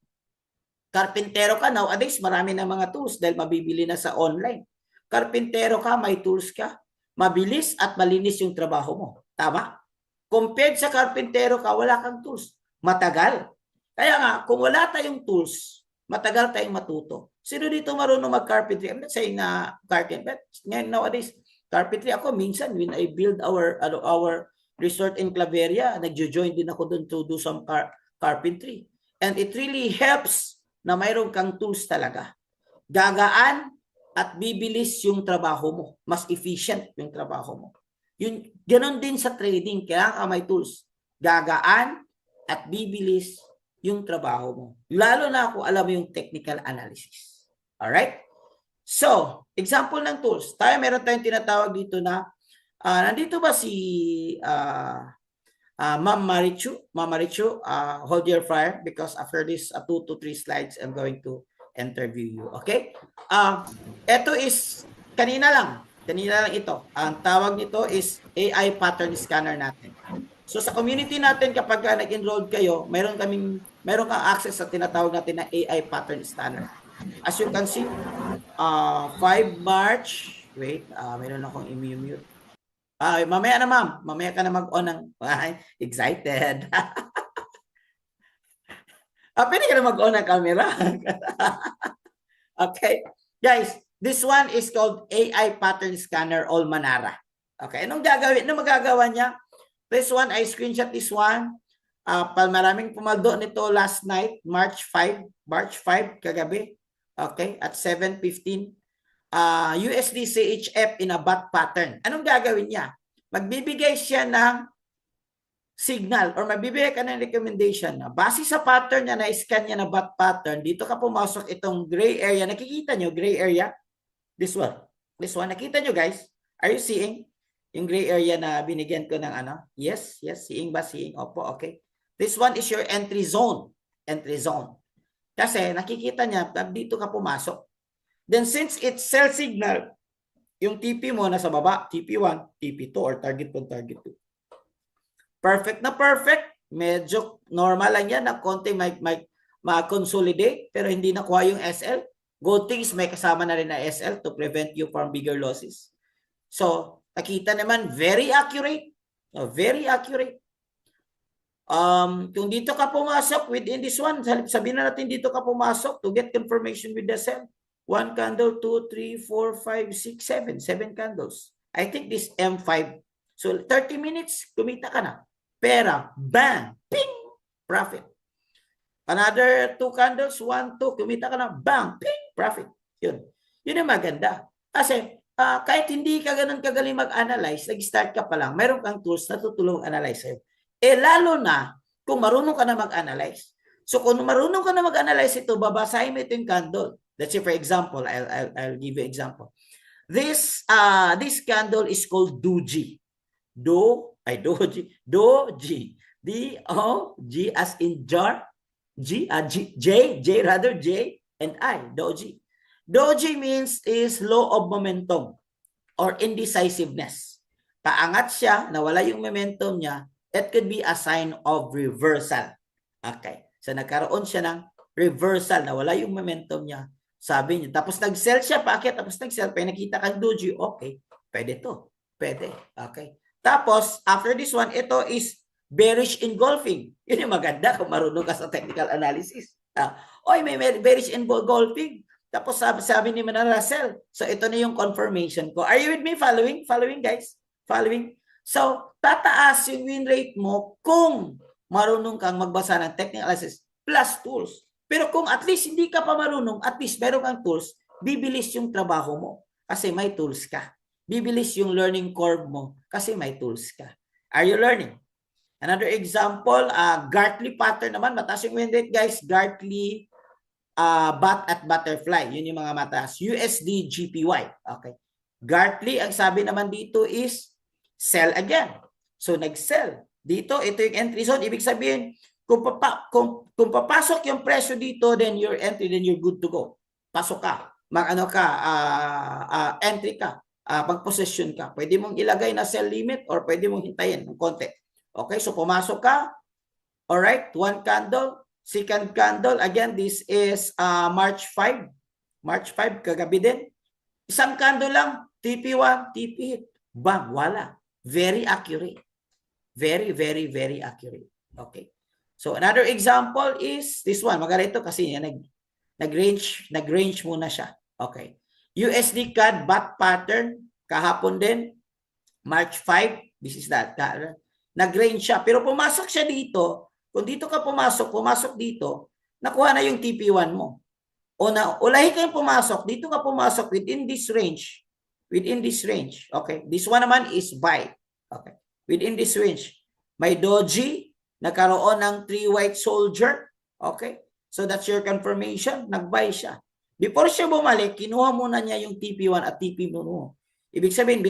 Nowadays, marami na mga tools dahil mabibili na sa online. Karpentero ka, may tools ka. Mabilis at malinis yung trabaho mo. Tama? Compared sa karpentero ka, wala kang tools. Matagal. Kaya nga, kung wala tayong tools, matagal tayong matuto. Sino dito marunong mag-carpentry? I'm not saying na carpentry, but nowadays, carpentry ako, minsan, when I build our resort in Claveria, nagjo-join din ako doon to do some carpentry. And it really helps na mayroon kang tools talaga. Gagaan at bibilis yung trabaho mo. Mas efficient yung trabaho mo. Ganon din sa trading. Kailangan ka may tools. Gagaan at bibilis yung trabaho mo. Lalo na kung alam mo yung technical analysis. Alright? So, example ng tools. Meron tayong tinatawag dito na nandito ba si Ma'am Marichu? Ma'am Marichu, hold your fire because after this 2 to 3 slides, I'm going to interview you. Okay? Ito is, kanina lang ito. Ang tawag nito is AI pattern scanner natin. So sa community natin, kapag nag-enroll kayo, meron kang access sa tinatawag natin na AI pattern scanner. As you can see, 5 March, wait, meron akong i-mute. Mamaya na ma'am, mamaya ka na mag-on ng, excited. Pwede ka na mag-on ng camera. Okay, guys, this one is called AI Pattern Scanner Almanara. Okay, anong magagawa niya? This one, I screenshot this one. Maraming pumaldo nito last night, March 5, kagabi. Okay, at 7:15. USD CHF in a bot pattern. Anong gagawin niya? Magbibigay siya ng signal or magbibigay ka ng recommendation na base sa pattern niya, na-scan niya na bot pattern, dito ka pumasok itong gray area. Nakikita nyo, gray area? This one. Nakita nyo guys? Are you seeing? Yung gray area na binigyan ko ng ano? Yes. Seeing ba? Seeing. Opo, okay. This one is your entry zone. Kasi nakikita niya, dito ka pumasok. Then since it's sell signal, yung TP mo nasa baba, TP1, TP2, or target 1, target 2. Perfect na perfect. Medyo normal lang yan na konti may ma-consolidate pero hindi nakuha yung SL. Good thing is may kasama na rin na SL to prevent you from bigger losses. So, nakita naman, very accurate. Very accurate. Kung dito ka pumasok within this one, sabihin na natin dito ka pumasok to get confirmation with the sell. 1 candle, 2, 3, 4, 5, 6, 7. 7 candles. I think this M5. So, 30 minutes, kumita ka na. Pera, bang, ping, profit. Another 2 candles, 1, 2, kumita ka na, bang, ping, profit. Yun ang maganda. Kasi, kahit hindi ka ganun kagaling mag-analyze, nag-start ka pa lang, mayroon kang tools na tutulong mag-analyze sa'yo. Lalo na, kung marunong ka na mag-analyze. So, kung marunong ka na mag-analyze ito, babasahin mo ito yung candle. Let's say, for example, I'll give you an example. This candle is called Doji. Doji. D-O-G as in jar. J and I. Doji. Doji means is law of momentum or indecisiveness. Paangat siya, nawala yung momentum niya, it could be a sign of reversal. Okay. So, nagkaroon siya ng reversal, nawala yung momentum niya. Sabi niya. Tapos nag-sell siya, packet, tapos nag-sell, nakita kang doji, okay, pwede to. Pwede. Okay. Tapos, after this one, ito is bearish engulfing. Yun yung maganda kung marunong ka sa technical analysis. Oy, may bearish engulfing. Tapos sabi ni Manara Russell, so ito na yung confirmation ko. Are you with me? Following? Following, guys? Following? So, tataas yung win rate mo kung marunong kang magbasa ng technical analysis plus tools. Pero kung at least hindi ka pa marunong, at least meron kang tools, bibilis yung trabaho mo kasi may tools ka. Bibilis yung learning curve mo kasi may tools ka. Are you learning? Another example, Gartley pattern naman, mataas yung win rate, guys. Gartley, bat at butterfly, yun yung mga mataas. USD, GPY. Okay. Gartley, ang sabi naman dito is sell again. So, nag-sell. Dito, ito yung entry zone. Ibig sabihin, kung papasok yung presyo dito, then your entry, then you're good to go. Pasok ka. Entry ka. Pag-position ka. Pwede mong ilagay na sell limit or pwede mong hintayin ng konti. Okay, so pumasok ka. Alright, one candle. Second candle. Again, this is March 5. March 5, kagabi din. Isang candle lang. TP1, TP hit. Bang, wala. Very accurate. Very, very, very accurate. Okay. So, another example is this one. Maganda ito kasi nag-range muna siya. Okay. USD CAD bat pattern kahapon din March 5, this is that. Nag-range siya pero pumasok siya dito. Kung dito ka pumasok dito, nakuha na yung TP1 mo. Ulahi kayong pumasok, dito ka pumasok within this range. Within this range. Okay. This one naman is buy. Okay. Within this range. May doji, nagkaroon ng 3 white soldier. Okay. So that's your confirmation. Nag-buy siya. Before siya bumalik, kinuha muna niya yung TP1 at TP mo. Ibig sabihin,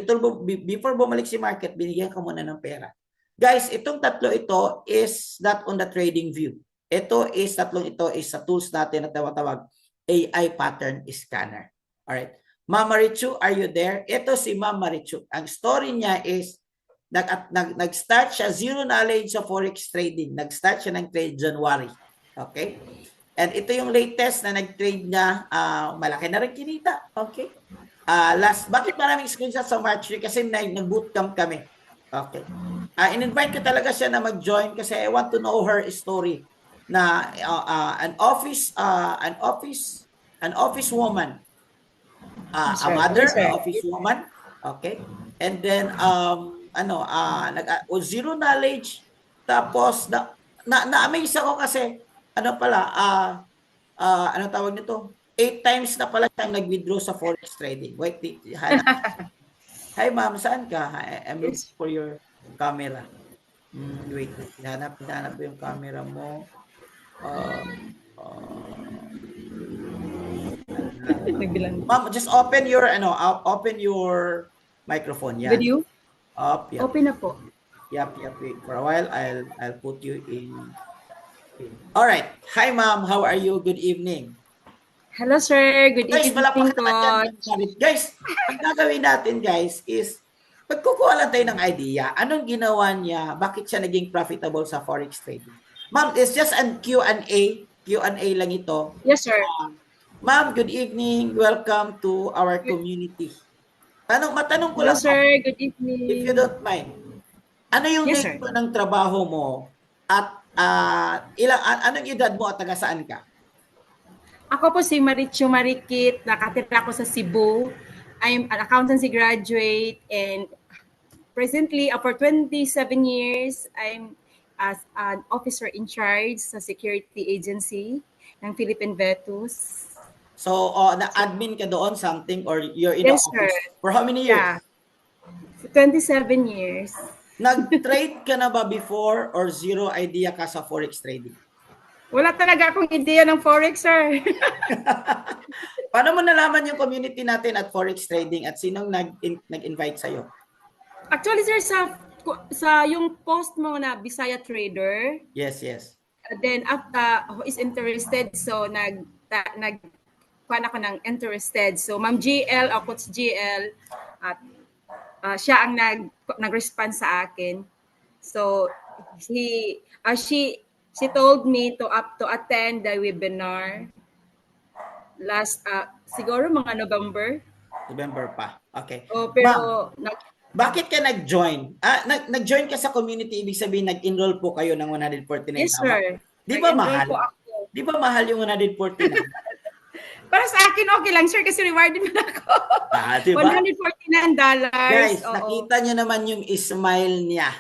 before bumalik si market, binigyan ka muna ng pera. Guys, itong tatlo ito is not on the trading view. Tatlong ito is sa tools natin na tawag AI pattern scanner. Alright. Mama Richu, are you there? Ito si Mama Richu. Ang story niya is, nag-start siya, zero knowledge sa forex trading. Nag-start siya ng trade January. Okay? And ito yung latest na nag-trade niya, malaki na rin kinita. Okay. Bakit maraming screenshot sa March 3? Kasi nag-bootcamp kami. Okay. In-invite ko talaga siya na mag-join kasi I want to know her story na an office woman, a mother, office woman. Okay. And then zero knowledge, tapos na-amaze ako kasi ano tawag nito? 8 times na pala siyang nag-withdraw sa forex trading. Wait, hi ma'am, saan ka? I'm looking for your camera. Wait, hanap ko yung camera mo. Ma'am, just open your microphone. Yan. Video? Yep. Open na po. Yep. Wait for a while. I'll put you in. All right. Hi, ma'am. How are you? Good evening. Hello, sir. Good Guys, evening, Coach. Guys, ang gagawin natin, guys, is pagkukuha lang tayo ng idea. Anong ginawa niya? Bakit siya naging profitable sa forex trading? Ma'am, it's just an Q&A. Q&A lang ito. Yes, sir. Ma'am, good evening. Welcome to our community. Matanong ko Hello, lang. Sir. Good evening. If you don't mind. Ano yung rate mo ng trabaho mo at anong edad mo at taga saan ka? Ako po si Marichu Marikit, nakatira ako sa Cebu. I'm an accountancy graduate and presently, for 27 years, I'm as an officer in charge sa security agency ng Philippine Vetus. So, na-admin ka doon something or you're in the office? Sir. For how many years? Yeah. 27 years. Nag-trade ka na ba before or zero idea ka sa forex trading? Wala talaga akong ideya ng forex, sir. Paano mo nalaman yung community natin at forex trading at sinong nag-invite sa'yo? Actually, sir, sa yung post mo na Bisaya Trader. Yes. Then after who is interested, so kuan ako ng interested. So Ma'am GL o Coach GL at siya ang nag-respond sa akin. So she told me to attend the webinar. last, siguro mga November. November pa. Okay. Oh, Ma'am, pero bakit ka nag-join? Nag-join ka sa community, ibig sabihin nag-enroll po kayo ng 149, yes, tama? sir. Di ba Nag-enroll mahal? po ako. Di ba mahal yung 149? Para sa akin, okay lang, sir, kasi rewarded man ako. Di ba? $149. Guys, Oo. nakita nyo naman yung smile niya.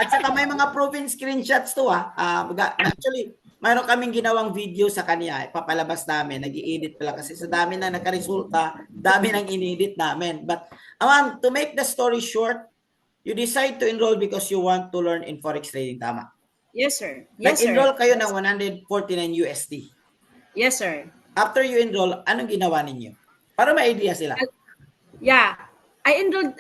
At saka may mga proven screenshots to actually, mayroon kaming ginawang video sa kanya. Papalabas namin. Nag-i-edit pala kasi sa dami na nakaresulta, dami nang in-edit namin. But, ma'am, to make the story short, you decide to enroll because you want to learn in forex trading, tama? Yes, sir. Yes, Nag-enroll sir. kayo ng 149 USD. Yes, sir. After you enroll, anong ginawa ninyo? Para may idea sila. Yeah. I enrolled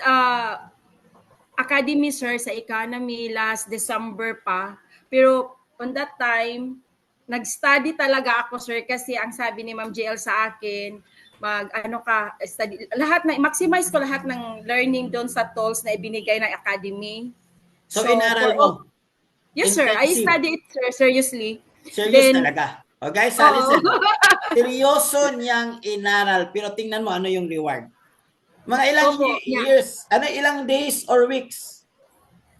academy, sir, sa economy last December pa. Pero on that time, nag-study talaga ako, sir, kasi ang sabi ni Ma'am JL sa akin, study, maximize ko lahat ng learning doon sa tools na ibinigay ng academy. So inaral mo? Yes, sir. I Intensive. studied it, sir, seriously. Serious talaga. O guys, listen. Oo. Seryoso niyang inaral. Pero tingnan mo ano yung reward. Mga ilang Opo, yeah. years, ilang days or weeks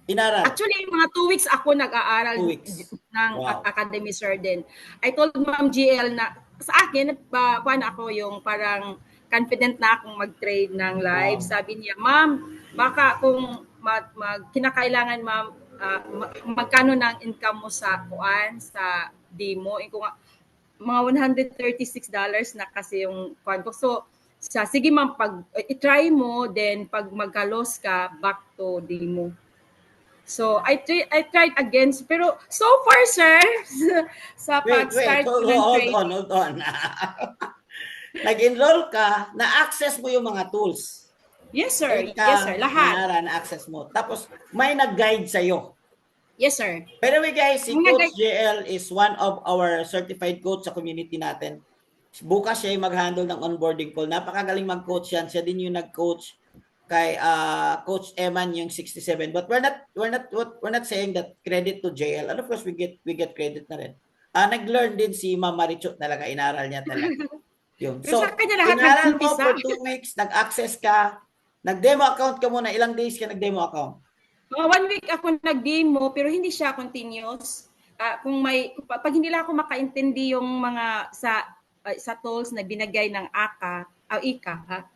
inaral? Actually, mga 2 weeks ako nag-aaral 2 weeks. ng Wow. academy, sir, din. I told Ma'am GL na sa akin, kuan ako yung parang confident na akong mag-trade ng live. Wow. Sabi niya, Ma'am, baka kung kinakailangan, Ma'am, magkano ng income mo sa kuan, sa demo. Kung mga $136 na kasi yung kuan ko. So, sige ma'am, i-try mo, then pag magka-loss ka, back to demo. So, I tried again. Pero so far, sir, sa pag-start ko ng trading. Hold on. Nag-enroll ka, na-access mo yung mga tools. Yes, sir. Yes, sir. Lahat. Na-access mo. Tapos, may nag-guide sa'yo. Yes, sir. By the way, guys, si Coach JL is one of our certified coach sa community natin. Bukas siya yung mag-handle ng onboarding call. Napakagaling mag-coach yan. Siya din yung nag-coach kay Coach Eman yung 67. But we're not saying that credit to JL. And of course, we get credit na rin. Nag-learn din si Ma'am Marichu talaga. Inaral niya talaga. Yun. So, inaral mo for 2 weeks, nag-access ka, nag-demo account ka muna. Ilang days ka nag-demo account? 1 week ako nag-demo, pero hindi siya continuous. Pag hindi lang ako makaintindi yung mga sa tools na binagay ng ICA, ha?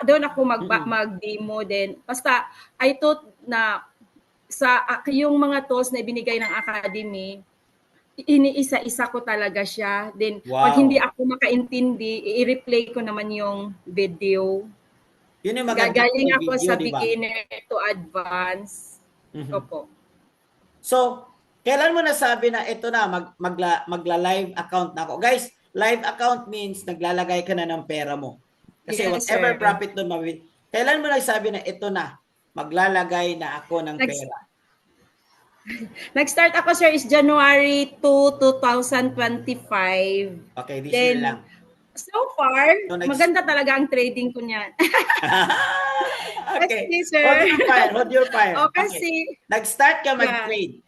Doon ako mag-demo din. Basta I thought na yung mga tools na binigay ng academy, iniisa-isa ko talaga siya. Then pag hindi ako makaintindi, i-replay ko naman yung video. Yun yung maganda Gagaling video, ako sa diba? beginner to advance. Opo. So, kailan mo nasabi na ito na, magla-live account na ako? Guys, live account means naglalagay ka na ng pera mo. Kasi yes, whatever sir. profit doon mawin. Kailan mo nagsabi na ito na, maglalagay na ako ng pera? Nag-start ako, sir, is January 2, 2025. Okay, this year lang. So far, maganda talaga ang trading ko niyan. Okay. Kasi, sir. Hold your fire. O, kasi. Nag-start ka mag-trade.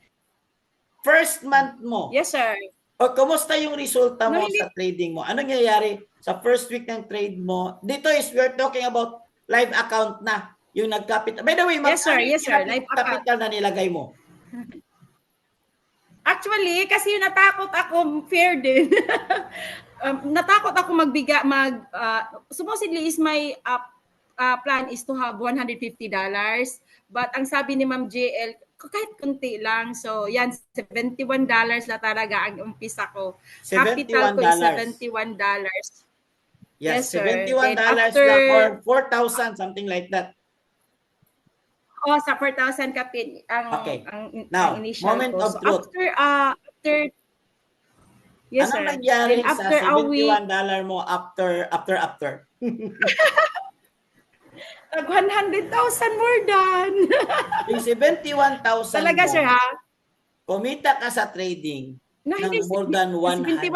First month mo. Yes, sir. O, kumusta yung resulta mo sa trading mo? Ano nangyayari sa first week ng trade mo? Dito we're talking about live account na. Yung nag-capital. By the way, yes, sir. Live capital na nilagay mo? Actually, kasi natakot ako, fair din. Natakot ako supposedly is my plan is to have $150. But ang sabi ni Ma'am JL, kahit kunti lang. So, yan, $71 na talaga ang umpisa ko. Capital ko is $71. Yes, $71 lang or 4,000, something like that. Oh, sa 4,000 kapit okay. Now, initial moment ko. of So, truth. After yes, anong sir. nangyari sa $71 mo after? Nag 100,000 more than. Yung 71,000 talaga, mo, sir, ha? kumita ka sa trading No, ng more than $100,000.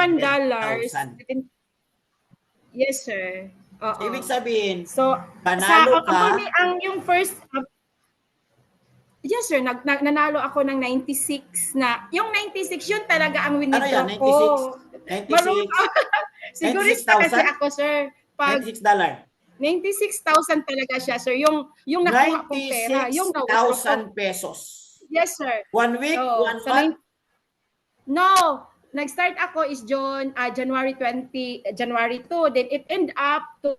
Yes, sir. So, ibig sabihin, so, panalo ka. Yung first, yes, sir. Nanalo ako ng 96 na. Yung 96, yun talaga ang winidraw ko. 96? Sigurista kasi 96,000? ako, sir. Pag $96. 96,000 talaga siya, sir. Yung nakuha kong pera, yung na-withdraw ko. 96,000 pesos. Yes, sir. 1 week, Oo, 1 sa month? No, nag-start ako is January 20, January 2. Then it end up to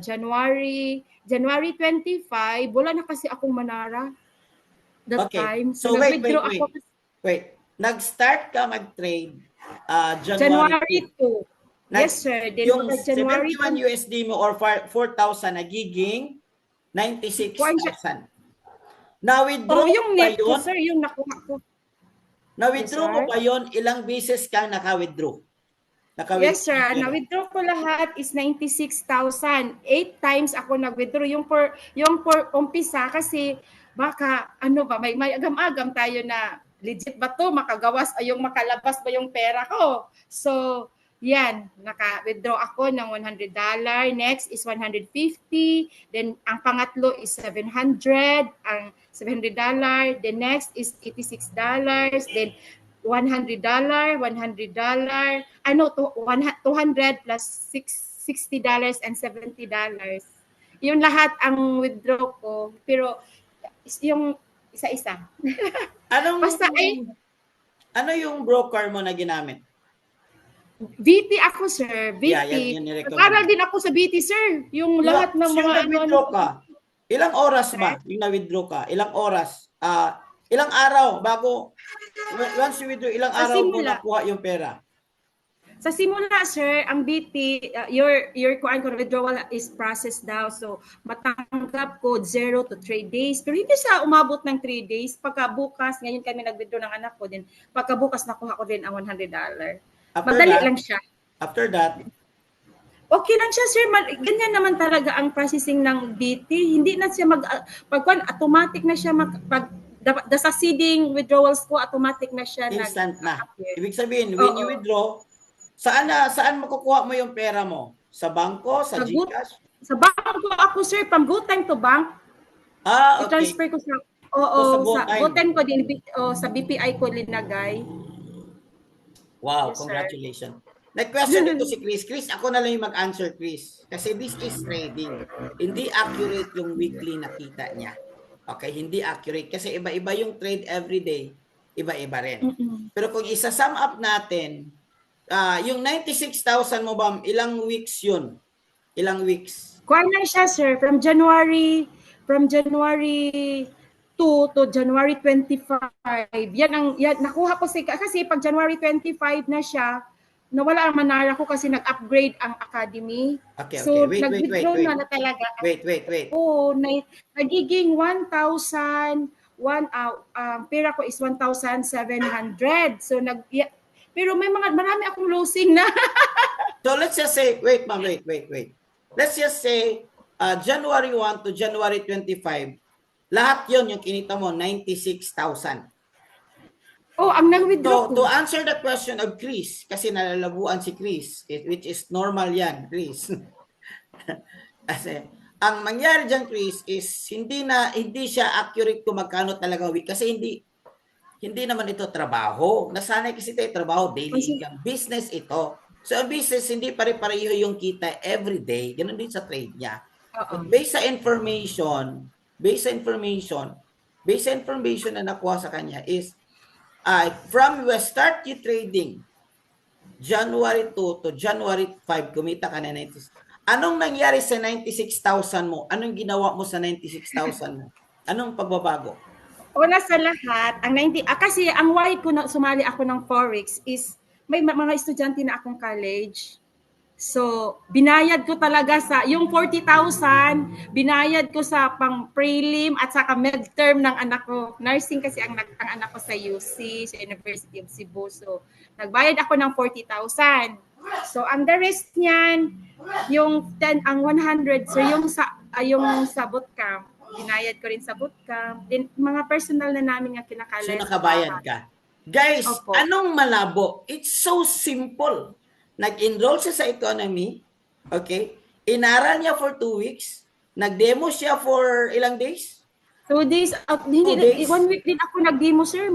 January 25. Wala na kasi akong manara that Okay. time. So, So, wait. nag-withdraw ako Wait. Nag-start ka mag-trade January January 2. Yes, sir. Then yung January 71 2. USD mo or 4,000 nagiging 96,000. Na-withdraw Oh, yung ba net ko, yun? sir, yung nakuha ko. Na-withdraw Yes, mo sir. ba yun? Ilang beses kang naka-withdraw? Yes, sir. Na-withdraw ko lahat is 96,000. 8 times ako nag-withdraw. Yung for umpisa kasi baka ano ba, may agam-agam tayo na legit ba to, makagawas ay yung makalabas ba yung pera ko. So, yan, naka-withdraw ako ng $100. Next is 150. Then ang pangatlo is 700, ang $700. Then next is $86. Then $100, $100, ano, 200 plus $60 and $70. Yun lahat ang withdraw ko. Pero yung isa-isa. Basta ay ano yung broker mo na ginamit? VT ako, sir. VT. Yeah, yan i-recommend. Nag-aral din ako sa VT, sir. Yung lahat ng So, mga nag-withdraw ka, ilang oras ba yung na-withdraw ka? Ilang oras? Ilang araw bago, once you withdraw, ilang araw mo nakuha yung pera? Sa simula, sir, ang BT, your withdrawal is processed daw. So, matanggap ko 0 to 3 days. Pero hindi siya umabot ng 3 days. Pagkabukas, ngayon kami nag-withdraw ng anak ko din. Pagkabukas, nakuha ko din ang $100. Madali lang siya. After that, okay lang siya, sir. Ganyan naman talaga ang processing ng BT. Hindi na siya automatic na siya the succeeding withdrawals ko, automatic na siya. Instant na. Ibig sabihin, when you withdraw, saan makukuha mo yung pera mo? Sa bangko? Sa GCash? Sa bangko ako, sir. From GoTime to bank. Okay. I-transfer ko sa GoTime ko din. Sa BPI ko linagay. Wow, yes, congratulations. Nag-question dito si Chris. Chris, ako na lang yung mag-answer, Chris. Kasi this is trading. Hindi accurate yung weekly nakita niya. Okay, hindi accurate. Kasi iba-iba yung trade everyday. Iba-iba rin. Pero kung isa-sum up natin, yung 96,000 mo ba, ilang weeks yun? Ilang weeks? Kuha na siya, sir. From January 2 to January 25. Yan nakuha ko kasi pag January 25 na siya, nawala ang manara ko kasi nag-upgrade ang academy. Okay. So, Wait. na talaga. Wait. Nagiging 1,000, pera ko is 1,700. So, pero marami akong losing na. So, let's just say, wait. Let's just say, January 1 to January 25, lahat yon yung kinita mo, 96,000. Ang nag-withdraw So, to answer the question of Chris, kasi nalalabuan si Chris, which is normal yan, Chris. Kasi, ang mangyari dyan, Chris, is hindi siya accurate kung magkano talaga week. Kasi hindi naman ito trabaho. Nasanay kasi tayo trabaho, daily income. Business ito. So, ang business, hindi pare-pareho yung kita every day. Ganun din sa trade niya. Based sa information na nakuha sa kanya is, from we start you trading, January 2 to January 5, kumita ka na 96. Anong nangyari sa 96,000 mo? Anong ginawa mo sa 96,000 mo? Anong pagbabago? Una sa lahat, kasi ang why ko na sumali ako ng Forex is may mga estudyante na akong college. So, binayad ko talaga yung 40,000, binayad ko sa pang prelim at saka midterm ng anak ko. Nursing kasi ang anak ko sa UC, sa University of Cebu. So, nagbayad ako ng 40,000. So, ang the rest niyan, yung 100, so yung sa bootcamp, binayad ko rin sa bootcamp. Then, mga personal na namin nga kinakala. So, nakabayad ka. Guys, anong malabo? It's so simple. Nag-enroll siya sa economy, okay? Inaral niya for 2 weeks. Nag-demo siya for ilang days? 2 days. 1 week din ako nag-demo, sir.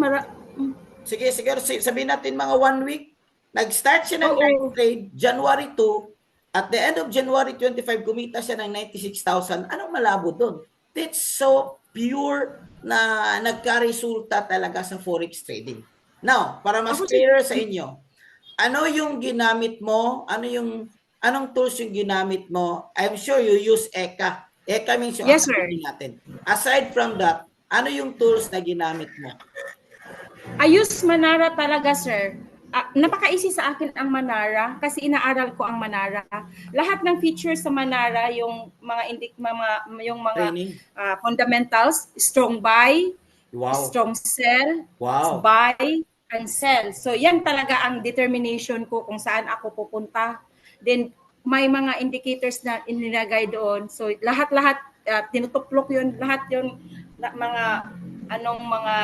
Sige, sabihin natin mga 1 week. Nag-start siya ng Oo. live trade January 2. At the end of January 25, kumita siya ng 96,000. Anong malabo doon? It's so pure na nagka-resulta talaga sa forex trading. Now, para mas Ako clear sa inyo, ano yung ginamit mo? Anong tools yung ginamit mo? I'm sure you use EKA. EKA means yung Yes, sir. academy natin. Aside from that, ano yung tools na ginamit mo? I use Manara talaga, sir. Napaka-easy sa akin ang Manara kasi inaaral ko ang Manara. Lahat ng features sa Manara, yung mga Training. fundamentals, strong buy, Wow. strong sell, Wow. buy, and sell. So yan talaga ang determination ko kung saan ako pupunta. Then may mga indicators na inilagay doon. So lahat-lahat tinutuklok yun, lahat yun mga mga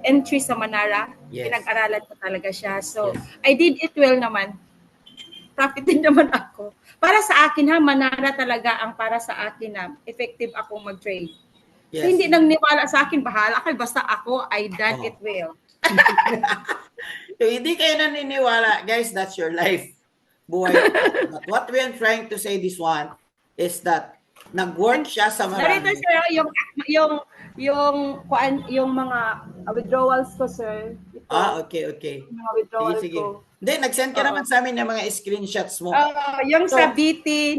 entry sa Manara. Yes. Pinag-aralan ko talaga siya. So Yes. I did it well naman. Profit din naman ako. Para sa akin ha, Manara talaga ang para sa akin na effective akong mag-trade. Yes. So, hindi nang niwala sa akin, bahala kayo, basta ako, I done it well. So, hindi kayo naniniwala, guys, that's your life. Buhay. But what we are trying to say this one is that nag-work siya sa Narito, marami. sir, yung mga withdrawals ko, sir. Ito, Okay. mga withdrawals Sige. ko. Hindi, nag-send ka naman sa amin ng mga screenshots mo. Yung sa BT,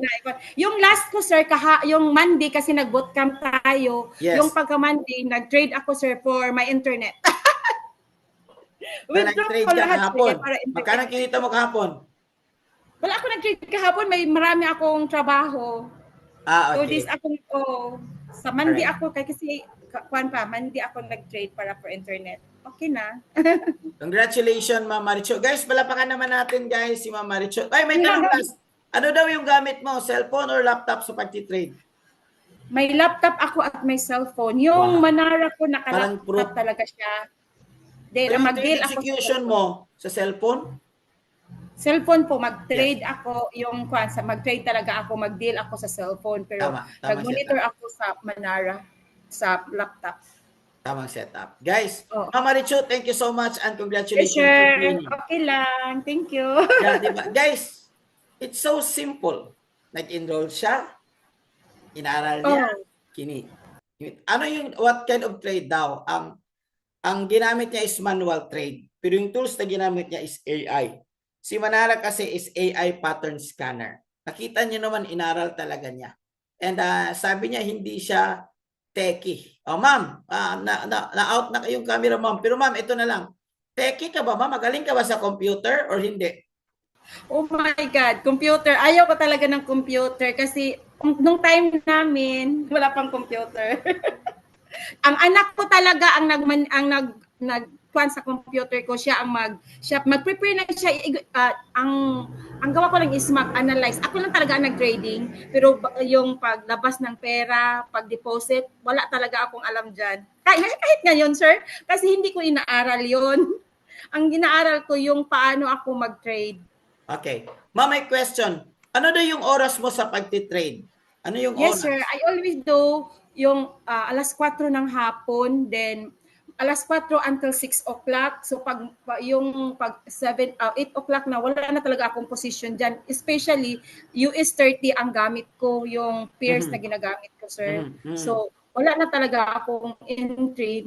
yung last ko, sir, yung Monday kasi nag-bootcamp tayo. Yes. Yung pagka-Monday, nag-trade ako, sir, for my internet. Nag-trade ka kahapon. Magkano kinita mo kahapon? Wala ako nag-trade kahapon. Marami akong trabaho. Okay. 2 days akong, sa Monday Alright. ako, kasi, Monday ako nag-trade para for internet. Okay na. Congratulations, Ma'am Maricho. Guys, palapakan naman natin, guys, si Ma'am Maricho. Ay, may tanong last. Ano daw yung gamit mo? Cellphone or laptop sa pag-trade? May laptop ako at may cellphone. Yung Manara ko, Parang naka-laptop talaga siya. Then, Pero yung mag-deal trade ako execution mo sa cellphone? Cellphone po, mag-trade ako, mag-trade talaga ako, mag-deal ako sa cellphone. Pero Tama nag-monitor ako sa Manara, sa laptop. Tamang setup. Guys, Ma'am Maricho, thank you so much and congratulations. Yes, sir. Okay lang. Thank you. Yeah, diba? Guys, it's so simple. Nag-enroll siya, inaral niya, what kind of trade daw? Ang ginamit niya is manual trade. Pero yung tools na ginamit niya is AI. Si Manara kasi is AI pattern scanner. Nakita niyo naman, inaral talaga niya. And sabi niya, hindi siya techie. Ma'am, na-out na kayong camera, ma'am. Pero ma'am, ito na lang. Techie ka ba, ma'am? Magaling ka ba sa computer or hindi? Oh my God, computer. Ayaw ko talaga ng computer kasi nung time namin, wala pang computer. Ang anak ko talaga ang nagkuan sa computer ko, siya mag-prepare na siya. Ang gawa ko lang is mag-analyze. Ako lang talaga ang nag-trading, pero yung paglabas ng pera, pag-deposit, wala talaga akong alam diyan. Kahit ngayon, sir, kasi hindi ko inaaral 'yon. Ang inaaral ko yung paano ako mag-trade. Okay. Ma'am, may question. Ano daw yung oras mo sa pag-trade? Ano yung Yes, oras? sir. I always do yung alas 4 ng hapon, then alas 4 until 6 o'clock. So pag 8 o'clock na, wala na talaga akong position dyan. Especially, US 30 ang gamit ko, yung pairs na ginagamit ko, sir. So wala na talaga akong entry.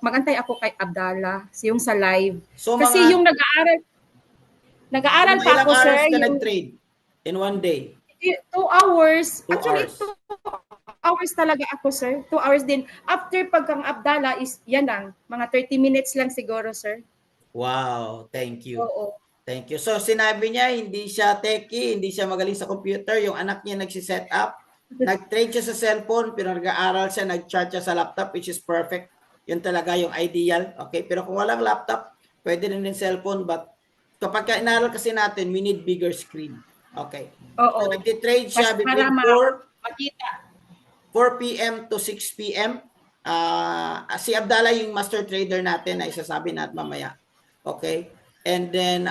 Magantay ako kay Abdallah, yung sa live. So, kasi yung nag-aaral pa ako, sir. Ilang hours ka nag-trade in one day? 2 hours. 2 Actually, hours. 2 hours talaga ako, sir. 2 hours din. After pagkang Abdallah is, yan lang. Mga 30 minutes lang siguro, sir. Wow. Thank you. Oo. Thank you. So, sinabi niya, hindi siya techie, hindi siya magaling sa computer. Yung anak niya nagsiset up. Nag-trade siya sa cellphone, pero nag-aaral siya, nag-chart siya sa laptop, which is perfect. Yun talaga yung ideal. Okay? Pero kung walang laptop, pwede rin din cellphone. But kapag inaral kasi natin, we need bigger screen. Okay. Oo. So, nag-trade siya between 4 p.m. to 6 p.m. Si Abdallah yung master trader natin na isasabi natin mamaya. Okay? And then,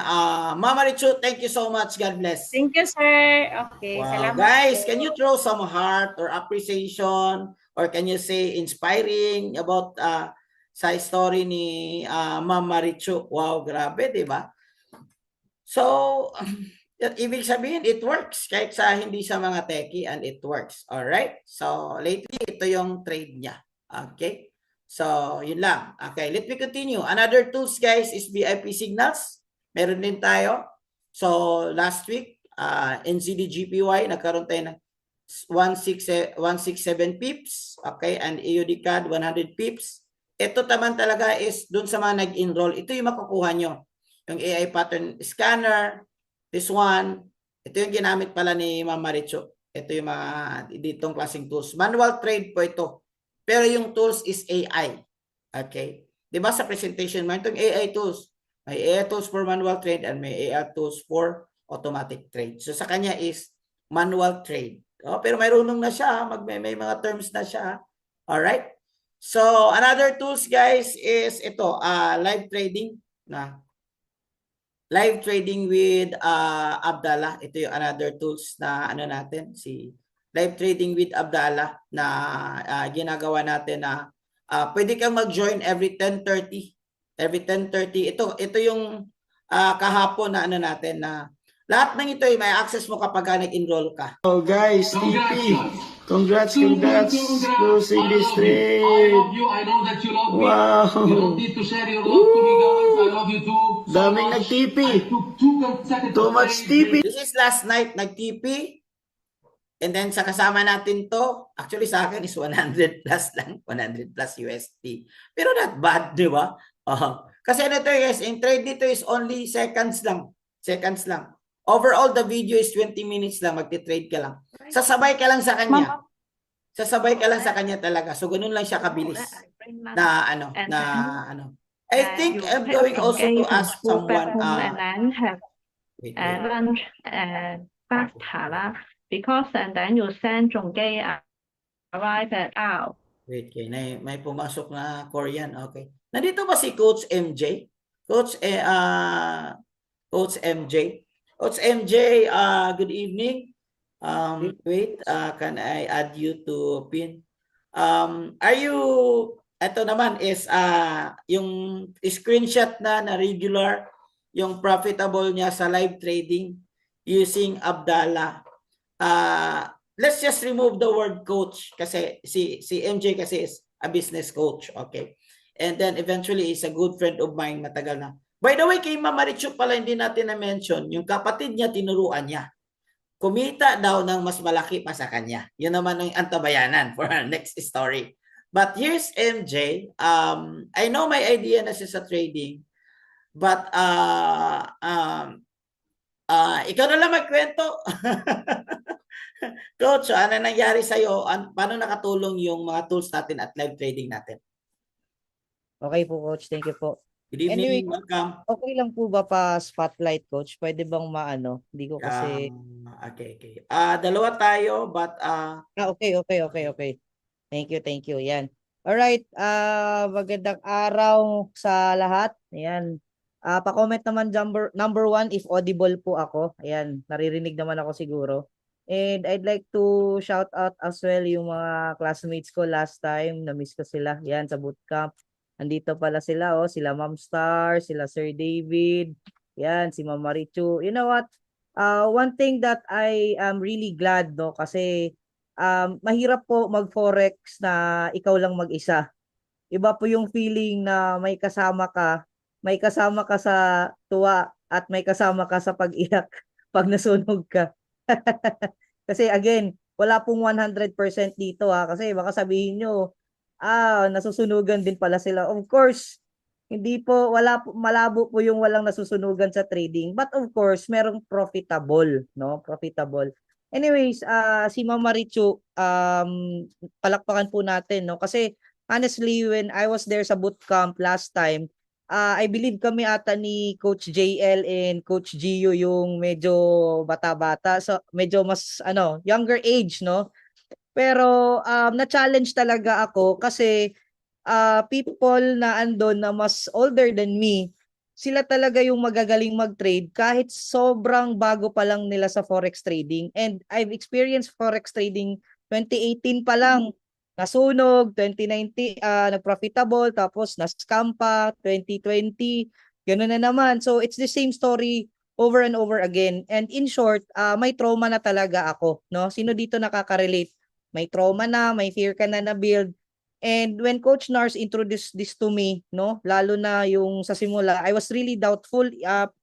Mama Richu, thank you so much. God bless. Thank you, sir. Okay, wow. salamat. Guys, can you throw some heart or appreciation or can you say inspiring about sa story ni Mama Richu? Wow, grabe, di ba? So, ibig sabihin, it works kahit sa hindi sa mga techie and it works. Alright? So, lately, ito yung trade niya. Okay? So, yun lang. Okay, let me continue. Another tools, guys, is VIP signals. Meron din tayo. So, last week, NCD-GPY, nagkaroon tayo ng 167 pips. Okay? And AUD CAD, 100 pips. Ito naman talaga is dun sa mga nag-enroll. Ito yung makukuha nyo. Yung AI pattern scanner, this one, ito yung ginamit pala ni Ma'am Maricho. Ito yung mga ditong klaseng tools. Manual trade po ito. Pero yung tools is AI. Okay? Di ba sa presentation mo, itong AI tools. May AI tools for manual trade and may AI tools for automatic trade. So sa kanya is manual trade. Oh, pero mayroon na siya. May mga terms na siya. Alright? So another tools guys is ito, live trading na live trading with Abdallah. Ito yung another tools na ano natin, si live trading with Abdallah na ginagawa natin na pwede kang mag-join every 10:30. Every 10:30. Ito yung kahapon na ano natin na lahat ng ito ay may access mo kapag nag-enroll ka. Oh guys, TP. Congrats, closing this trade. I love you. I know that you love me. Wow. You don't need to share your love to me, guys. I love you too. So Daming much. nag-TP. I took 2 consecutive Too much trades. TP. This is last night, nag-TP. And then sa kasama natin to, actually sa akin is 100 plus lang, 100 plus USD. Pero not bad, di ba? Kasi ano to guys, in trade dito is only seconds lang. Seconds lang. Overall, the video is 20 minutes lang, magti-trade ka lang. Sasabay ka lang sa kanya. Sasabay ka lang sa kanya talaga. So, ganun lang siya kabilis. Na ano, na ano. I think I'm going also to ask someone, and then have wait. lunch faster lah. Because and then you send Zhonggai arrive at out. Wait, okay. May pumasok na Korean. Okay. Nandito ba si Coach MJ? Coach Coach MJ. Coach MJ, good evening. Wait, can I add you to pin? Are you, ito naman is yung screenshot na regular, yung profitable niya sa live trading using Abdallah. Let's just remove the word coach kasi si MJ kasi is a business coach, okay? And then eventually is a good friend of mine, matagal na. By the way, kay Mama Richo pala hindi natin na-mention, yung kapatid niya tinuruan niya. Kumita daw ng mas malaki pa sa kanya. Yun naman ang antabayanan for our next story. But here's MJ. I know my idea na siya sa trading, but ikaw na lang magkwento. Coach, ano nangyari sa'yo? Paano nakatulong yung mga tools natin at live trading natin? Okay po, Coach. Thank you po. Good evening, Anyway, welcome. Okay lang po ba pa spotlight, Coach? Pwede bang maano? Hindi ko kasi... Okay. Dalawa tayo, but... Okay. Thank you. Yan. Alright, magandang araw sa lahat. Ayan. Pa-comment naman number 1 if audible po ako. Ayan, naririnig naman ako siguro. And I'd like to shout out as well yung mga classmates ko last time. Na-miss ko sila. Yan, sa bootcamp. Andito pala sila, sila Ma'am Star, sila Sir David, yan, si Ma'am Marichu. You know what? One thing that I am really glad, no, kasi mahirap po mag-forex na ikaw lang mag-isa. Iba po yung feeling na may kasama ka sa tuwa at may kasama ka sa pag-iyak pag nasunog ka. Kasi again, wala pong 100% dito kasi baka sabihin nyo, nasusunugan din pala sila. Of course, hindi po, malabo po yung walang nasusunugan sa trading. But of course, merong profitable, no? Profitable. Anyways, si Ma'am Marichu, palakpakan po natin, no? Kasi honestly, when I was there sa bootcamp last time, I believe kami ata ni Coach JL and Coach Gio yung medyo bata-bata. So, medyo mas, younger age, no? Pero na-challenge talaga ako kasi people na andon na mas older than me, sila talaga yung magagaling mag-trade kahit sobrang bago pa lang nila sa forex trading. And I've experienced forex trading 2018 pa lang. Nasunog, 2019 nag-profitable, tapos na-scam pa, 2020, gano'n na naman. So it's the same story over and over again. And in short, may trauma na talaga ako, no? Sino dito nakaka-relate? May trauma na, may fear ka na build. And when Coach Nars introduced this to me, no, lalo na yung sa simula, I was really doubtful.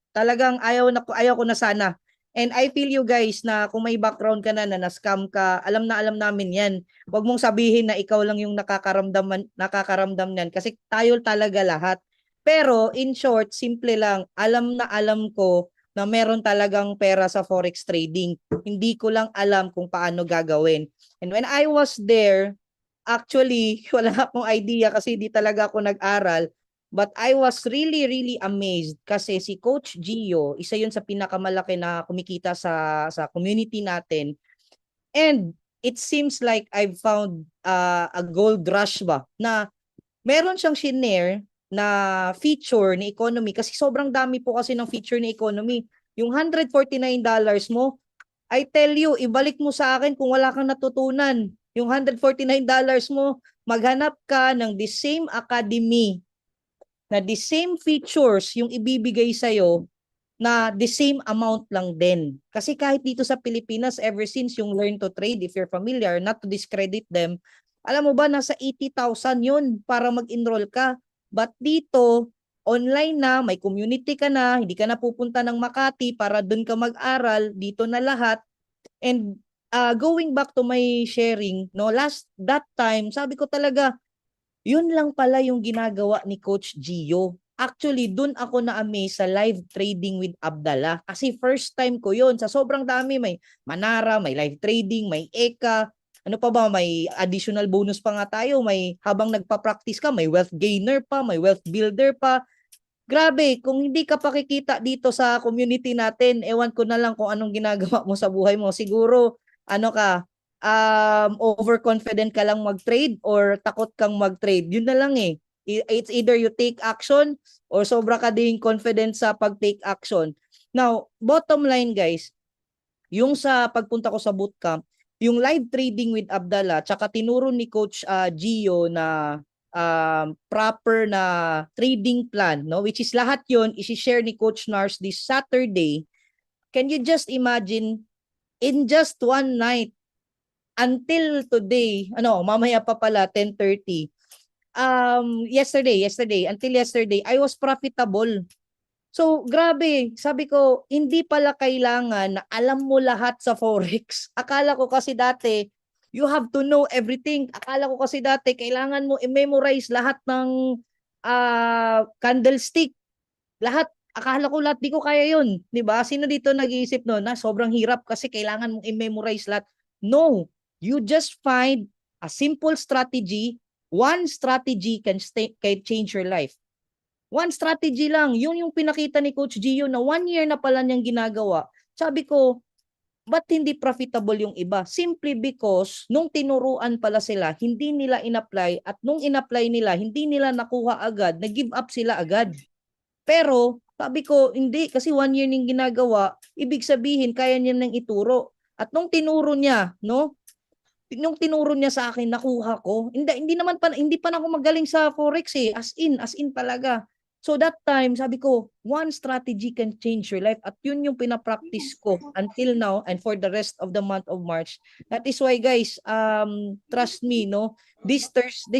Talagang ayaw ko na sana. And I feel you guys na kung may background ka na na-scam ka, alam na alam namin 'yan. Huwag mong sabihin na ikaw lang yung nakakaramdam niyan kasi tayo talaga lahat. Pero in short, simple lang, alam na alam ko na meron talagang pera sa forex trading. Hindi ko lang alam kung paano gagawin. And when I was there, actually, wala akong idea kasi di talaga ako nag-aral. But I was really, really amazed kasi si Coach Gio, isa yun sa pinakamalaki na kumikita sa community natin. And it seems like I've found a gold rush ba na meron siyang shinare na feature ni economy kasi sobrang dami po kasi ng feature ni economy. Yung $149 mo, I tell you, ibalik mo sa akin kung wala kang natutunan. Yung $149 mo, maghanap ka ng the same academy na the same features yung ibibigay sa'yo na the same amount lang din. Kasi kahit dito sa Pilipinas, ever since yung Learn to Trade, if you're familiar, not to discredit them, alam mo ba, nasa 80,000 yun para mag-enroll ka. But dito, online na, may community ka na, hindi ka na pupunta ng Makati para dun ka mag-aral, dito na lahat. And going back to my sharing, no, that time, sabi ko talaga, yun lang pala yung ginagawa ni Coach Gio. Actually, dun ako na-amaze sa live trading with Abdallah. Kasi first time ko yun. Sa sobrang dami, may Manara, may live trading, may Eka. Ano pa ba, may additional bonus pa nga tayo. May habang nagpa-practice ka, may wealth gainer pa, may wealth builder pa. Grabe, kung hindi ka pakikita dito sa community natin, ewan ko na lang kung anong ginagawa mo sa buhay mo. Siguro, ano ka, overconfident ka lang mag-trade or takot kang mag-trade. Yun na lang eh. It's either you take action or sobra ka ding confident sa pag-take action. Now, bottom line guys, yung sa pagpunta ko sa bootcamp, yung live trading with Abdallah, tsaka tinuro ni Coach Gio na proper na trading plan, no? Which is lahat yon isi-share ni Coach Nars this Saturday. Can you just imagine, in just one night, until today, mamaya pa pala, 10:30, until yesterday, I was profitable. So, grabe, sabi ko, hindi pala kailangan na alam mo lahat sa Forex. Akala ko kasi dati, you have to know everything. Akala ko kasi dati, kailangan mo i-memorize lahat ng candlestick. Lahat, akala ko lahat, di ko kaya yun. Diba? Sino dito nag-iisip no, na sobrang hirap kasi kailangan mong i-memorize lahat? No, you just find a simple strategy. One strategy can change your life. One strategy lang. Yun yung pinakita ni Coach Gio na 1 year na pala niyang ginagawa. Sabi ko, ba't hindi profitable yung iba? Simply because nung tinuruan pala sila, hindi nila in-apply at nung in-apply nila, hindi nila nakuha agad, nag-give up sila agad. Pero sabi ko, hindi, kasi 1 year ning ginagawa, ibig sabihin, kaya niya nang ituro. At nung tinuro niya, no? Nung tinuro niya sa akin, nakuha ko. Hindi pa na ako magaling sa Forex eh. As in talaga. So that time, sabi ko, one strategy can change your life. At yun yung pinapractice ko until now and for the rest of the month of March. That is why guys, trust me, no? This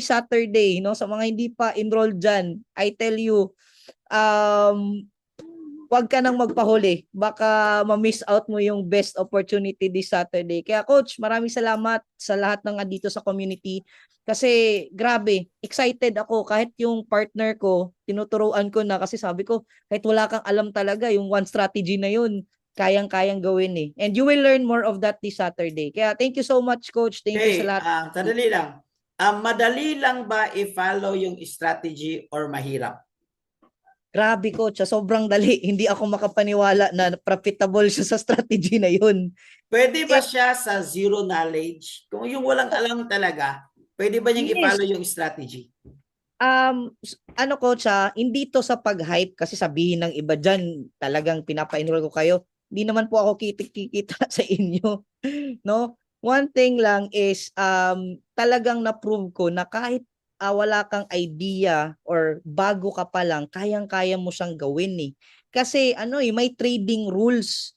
Saturday, no? Sa mga hindi pa enrolled dyan, I tell you, wag ka nang magpahuli. Baka ma-miss out mo yung best opportunity this Saturday. Kaya coach, maraming salamat sa lahat ng andito sa community. Kasi grabe, excited ako kahit yung partner ko, tinuturuan ko na kasi sabi ko, kahit wala kang alam talaga, yung one strategy na yun, kayang-kayang gawin eh. And you will learn more of that this Saturday. Kaya thank you so much coach. Thank you sa lahat. Sandali lang. Madali lang ba i-follow yung strategy or mahirap? Grabe coach, sobrang dali. Hindi ako makapaniwala na profitable siya sa strategy na yun. Pwede ba siya sa zero knowledge? Kung yung walang alam talaga, pwede ba niyang i-follow yung strategy? Coach, hindi to sa pag-hype kasi sabihin ng iba dyan, talagang pinapa-enroll ko kayo. Hindi naman po ako kikita sa inyo. No? One thing lang is talagang na-prove ko na kahit wala kang idea or bago ka pa lang, kayang-kaya mo siyang gawin eh. Kasi may trading rules.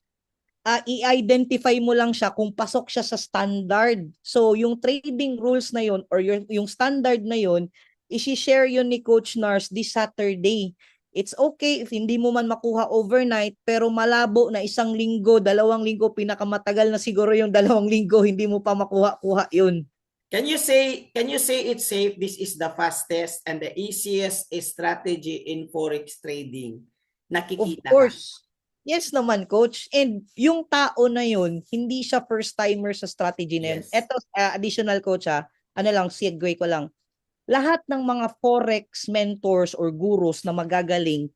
I-identify mo lang siya kung pasok siya sa standard. So, yung trading rules na yun or yung standard na yun, isi-share yun ni Coach Nars this Saturday. It's okay if hindi mo man makuha overnight, pero malabo na 1 linggo, 2 linggo, pinakamatagal na siguro yung 2 linggo, hindi mo pa makuha-kuha yun. Can you say it's safe? This is the fastest and the easiest strategy in forex trading. Of Nakikita ka. course. Yes naman, Coach. And yung tao na yun, hindi siya first-timer sa strategy na yun. Yes. Ito, additional, Coach, segue ko lang. Lahat ng mga forex mentors or gurus na magagaling,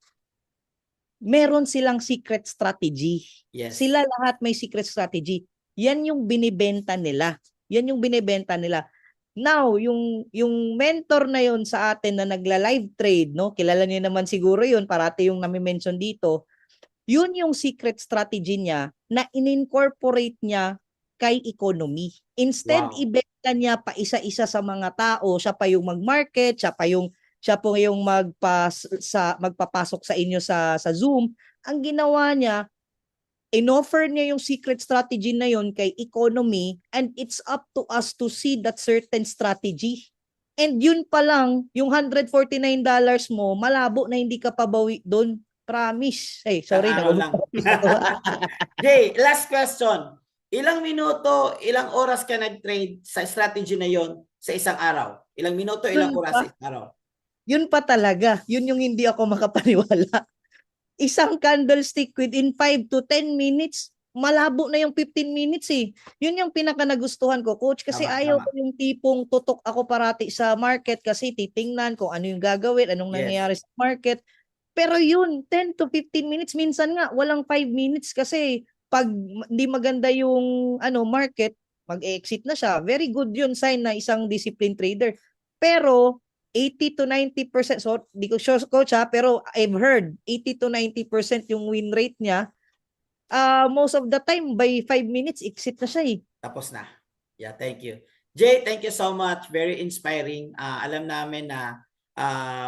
meron silang secret strategy. Yes. Sila lahat may secret strategy. Yan yung binibenta nila. Yan yung binibenta nila. Now, yung mentor na yun sa atin na nagla-live trade, no? Kilala niyo naman siguro yun, parati yung nami-mention dito. Yun yung secret strategy niya na in-incorporate niya kay economy. Instead, Wow. ibenta niya pa isa-isa sa mga tao, siya pa yung mag-market, siya po yung magpapasok sa inyo sa Zoom. Ang ginawa niya, in-offer niya yung secret strategy na yun kay economy, and it's up to us to see that certain strategy. And yun pa lang, yung $149 mo, malabo na hindi ka pabawi doon. Promise. Hey, sorry. Isang araw lang. Jay, last question. Ilang minuto, ilang oras ka nag-trade sa strategy na yon sa isang araw? Ilang minuto, ilang Yun oras pa. sa isang araw? Yun pa talaga. Yun yung hindi ako makapaniwala. Isang candlestick within 5 to 10 minutes, malabo na yung 15 minutes eh. Yun yung pinaka nagustuhan ko, Coach, kasi Tama, ayaw tama. ko yung tipong tutok ako parati sa market kasi titingnan kung ano yung gagawin, anong Yes. nangyayari sa market. Pero yun, 10 to 15 minutes, minsan nga, walang 5 minutes kasi pag hindi maganda yung market, mag-exit na siya. Very good yun sign na isang disciplined trader. Pero 80 to 90%, so di ko sure, Coach, pero I've heard 80 to 90% yung win rate niya. Most of the time, by 5 minutes, exit na siya eh. Tapos na. Yeah, thank you. Jay, thank you so much. Very inspiring. Alam namin na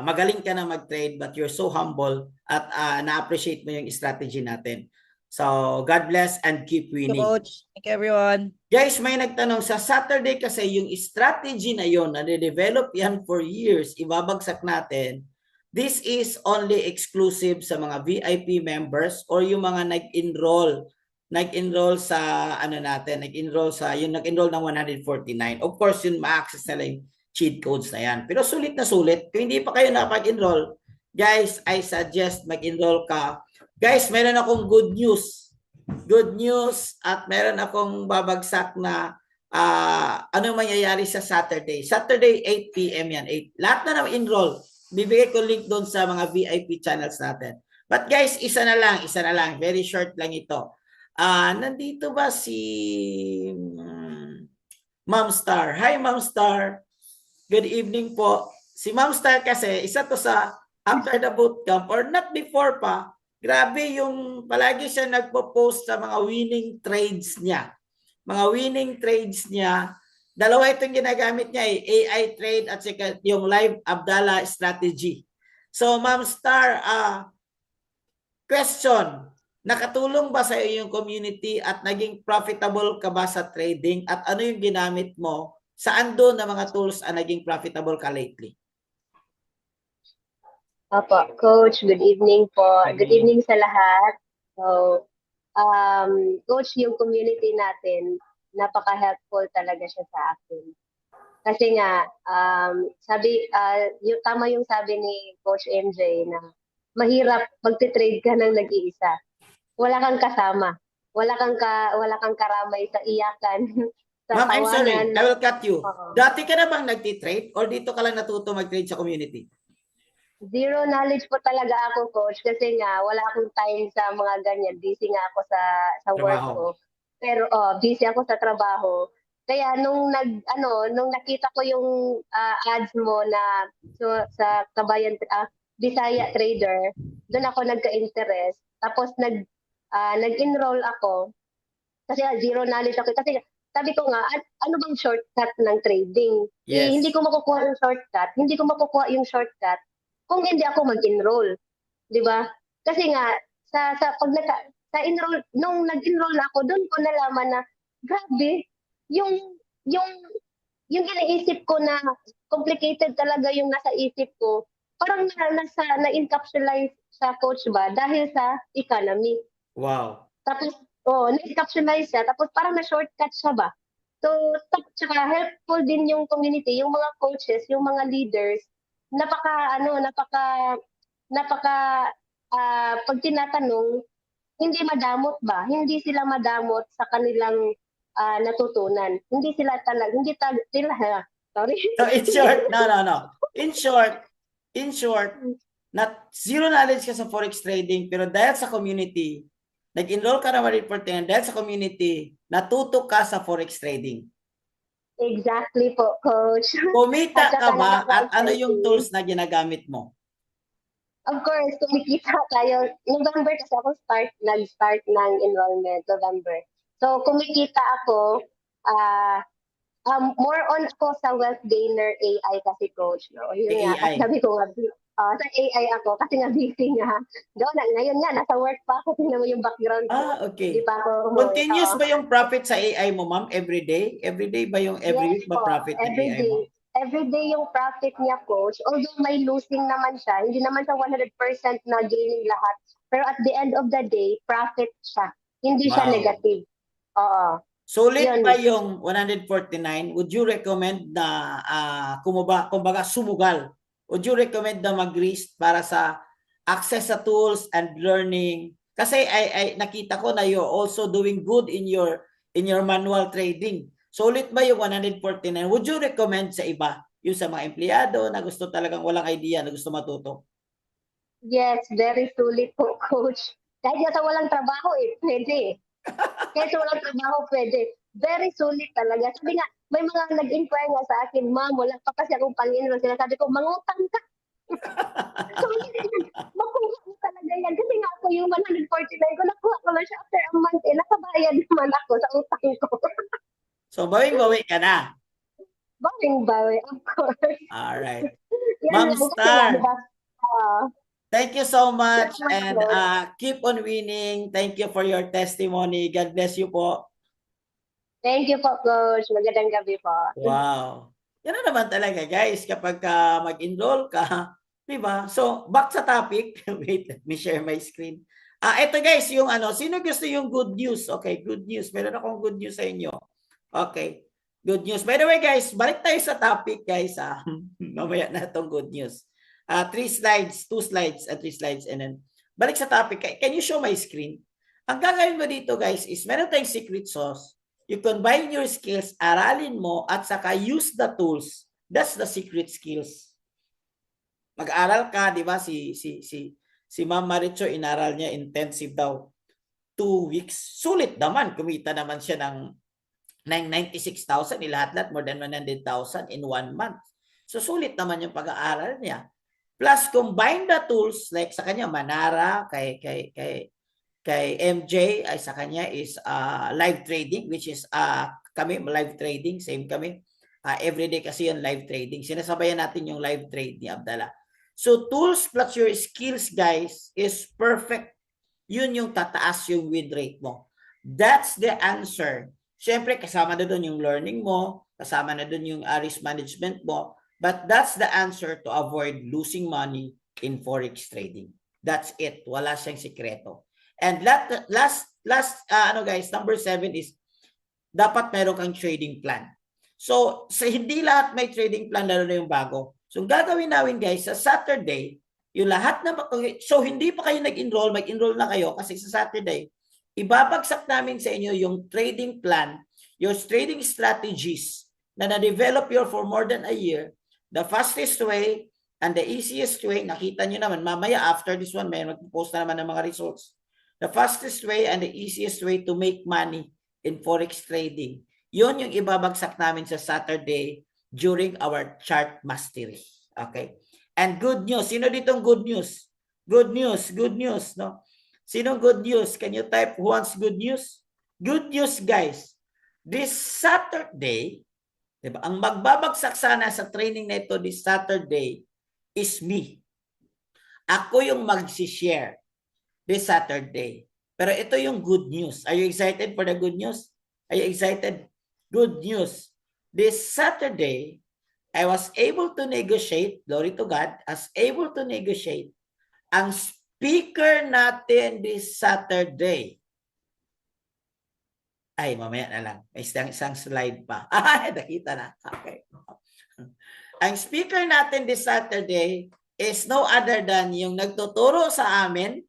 magaling ka na mag-trade but you're so humble at na-appreciate mo yung strategy natin. So, God bless and keep Thank you, winning. Coach. Thank you, everyone. Guys, may nagtanong sa Saturday kasi yung strategy na yon na de-develop yan for years, ibabagsak natin. This is only exclusive sa mga VIP members or yung mga nag-enroll sa nag-enroll ng 149. Of course, yun ma-access nila yung cheat codes na yan. Pero sulit na sulit. Kung hindi pa kayo nakapag-enroll, guys, I suggest mag-enroll ka. Guys, meron akong good news. Good news at meron akong babagsak na ano mangyayari sa Saturday. Saturday, 8 p.m. yan. 8. Lahat na enroll. Bibigay ko link doon sa mga VIP channels natin. But guys, isa na lang. Very short lang ito. Nandito ba si Ma'am Star? Hi, Ma'am Star. Good evening po. Si Ma'am Star kasi, isa to sa after the bootcamp or not before pa, grabe yung palagi siya nagpo-post sa mga winning trades niya. Mga winning trades niya. Dalawa itong ginagamit niya AI trade at saka yung live Abdallah strategy. So Ma'am Star, question, nakatulong ba sa iyo yung community at naging profitable ka ba sa trading at ano yung ginamit mo? Saan doon na mga tools ang naging profitable ka lately? Opo, Coach, good evening po. Good evening sa lahat. So, Coach, yung community natin, napaka-helpful talaga siya sa akin. Kasi nga, tama yung sabi ni Coach MJ na mahirap magte-trade ka ng nag-iisa. Wala kang kasama. Wala kang karamay sa iyakan. Sa Ma'am, I'm sorry. tawanan. I will cut you. Oo. Dati ka na bang nagtitrade or dito ka lang natuto mag-trade sa community? Zero knowledge po talaga ako, Coach, kasi nga wala akong time sa mga ganyan. Busy nga ako sa work Trabaho. ko. Pero busy ako sa trabaho. Kaya nung nakita ko yung ads mo na sa Kabayan Bisaya Trader, doon ako nagka-interest. Tapos nag-enroll ako kasi zero knowledge ako. Kasi sabi ko nga, ano bang shortcut ng trading? Yes. Hindi ko makukuha yung shortcut kung hindi ako mag-enroll. Di ba? Kasi nga, pag enroll nung nag-enroll na ako, doon ko nalaman na grabe, yung yung yung iniisip ko na complicated talaga yung nasa isip ko. Parang na-encapsulize sa coach ba dahil sa economy. Wow. Tapos, na-encapsulize siya. Tapos parang na-shortcut siya ba? So, tsaka helpful din yung community, yung mga coaches, yung mga leaders. Pag tinatanong, hindi madamot ba? Hindi sila madamot sa kanilang natutunan. Hindi sila talaga, sorry. So in short, no. In short, not zero knowledge ka sa forex trading, pero dahil sa community, nag-enroll ka na ma-report yan, dahil sa community, natuto ka sa forex trading. Exactly po, coach. Kumita At ka saka ba at ano nakaka-exciting. yung tools na ginagamit mo? Of course, kumikita tayo. November kasi ako nag-start ng enrollment, November. So, kumikita ako, more on ako sa Wealth Gainer AI kasi, coach. No? Yun nga, AI. kasi sabi ko nga, sa AI ako kasi nga busy nga. Ngayon nga, nasa work pa ako. Tingnan mo yung background ko. Okay. Hindi pa ako umuwi. Continuous Oo. ba yung profit sa AI mo, ma'am? Every day? Every day ba yung every week ba po, profit ng every AI mo? day. Every day yung profit niya, coach. Although may losing naman siya, hindi naman siya 100% na gaining lahat. Pero at the end of the day, profit siya. Hindi siya Wow. negative. Oo. Sulit Yun. ba yung 149? Would you recommend na kumbaga sumugal? Would you recommend na mag-risk para sa access sa tools and learning? Kasi I nakita ko na you're also doing good in your manual trading. Sulit ba yung 149? Would you recommend sa iba? Yung sa mga empleyado na gusto talagang walang idea, na gusto matuto? Yes, very sulit po, coach. Kahit nga sa walang trabaho, pwede. Kahit sa walang trabaho, pwede. Very sulit talaga. Sabi nga, may mga nag-inquire nga sa akin, ma'am, wala pa kasi akong pang-enroll. Sinasabi ko, mangutang ka. So, makuha ko talaga yan. Kasi nga ako yung 149 ko, nakuha ko na siya after a month. Nakabayad naman ako sa utang ko. So, bawing-bawi ka na. Bawing-bawi, of course. Alright. Yan Ma'am lang. Kasi Star. nga, diba, Thank you so much Yes, and keep on winning. Thank you for your testimony. God bless you po. thank you po, coach. Magandang gabi po. Wow. Yan na naman talaga, guys, kapag mag-enroll ka, di ba? So, back sa topic. Wait, let me share my screen. Ito guys, yung sino gusto yung good news? Okay, good news. Meron akong good news sa inyo. Okay, good news. By the way, guys, balik tayo sa topic, guys. Mamaya na itong good news. 3 slides, 2 slides, 3 slides, and then balik sa topic. Can you show my screen? Ang gagawin mo dito, guys, is meron tayong secret sauce. You combine your skills, aralin mo, at saka use the tools. That's the secret skills. Mag-aral ka, di ba? Si Ma'am Maricho, inaral niya intensive daw. 2 weeks. Sulit naman. Kumita naman siya ng 96,000. Lahat-lahat, more than 100,000 in 1 month. So, sulit naman yung pag-aaral niya. Plus, combine the tools, like sa kanya, Manara, kay MJ, ay sa kanya is live trading, which is kami, live trading, same kami. Everyday kasi yung live trading. Sinasabayan natin yung live trade ni Abdallah. So, tools plus your skills, guys, is perfect. Yun yung tataas yung win rate mo. That's the answer. Siyempre, kasama na doon yung learning mo, kasama na doon yung risk management mo, but that's the answer to avoid losing money in forex trading. That's it. Wala siyang sikreto. And last guys, number 7 is dapat meron kang trading plan. So, hindi lahat may trading plan, lalo na yung bago. So, gagawin namin, guys, sa Saturday, yung lahat na, so hindi pa kayo nag-enroll, mag-enroll na kayo kasi sa Saturday, ibabagsak namin sa inyo yung trading plan, your trading strategies na na-develop your for more than a year, the fastest way and the easiest way, nakita nyo naman, mamaya after this one, may mag-post na naman ng mga results. The fastest way and the easiest way to make money in forex trading. Yun yung ibabagsak namin sa Saturday during our chart mastery. Okay? And good news. Sino ditong good news? Good news. Good news, no? Sino good news? Can you type who wants good news? Good news, guys. This Saturday, diba? Ang magbabagsak sana sa training na ito this Saturday is me. Ako yung mag-share. this Saturday. Pero ito yung good news. Are you excited for the good news? Are you excited? Good news. This Saturday, I was able to negotiate, glory to God, able to negotiate ang speaker natin this Saturday. Ay, mamaya na lang. May isang slide pa. Ay, nakita na. Okay. Ang speaker natin this Saturday is no other than yung nagtuturo sa amin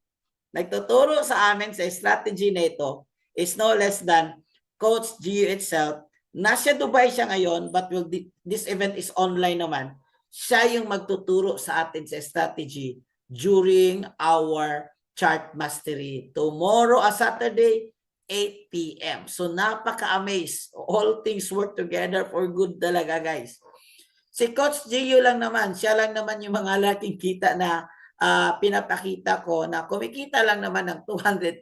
sa strategy na ito is no less than Coach Gio itself. Nasa Dubai siya ngayon, but this event is online naman. Siya yung magtuturo sa atin sa strategy during our chart mastery. Tomorrow, Saturday, 8 p.m. So napaka-amaze. All things work together for good talaga, guys. Si Coach Gio lang naman, siya lang naman yung mga laking kita na pinapakita ko na kumikita lang naman ng 200,000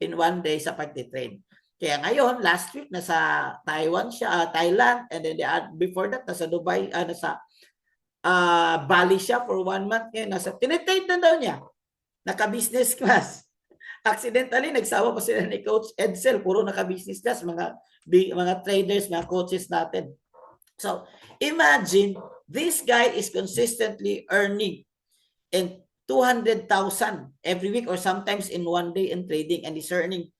in one day sa pagtitrade. Kaya ngayon, last week, nasa Taiwan siya, Thailand, and then before that, nasa Dubai, nasa Bali siya for 1 month. Ngayon, tinitrade na daw niya. Naka-business class. Accidentally, nagsawa pa sila ni Coach Edsel, puro naka-business class, mga traders, mga coaches natin. So, imagine, this guy is consistently earning in 200,000 every week or sometimes in one day in trading, and he's earning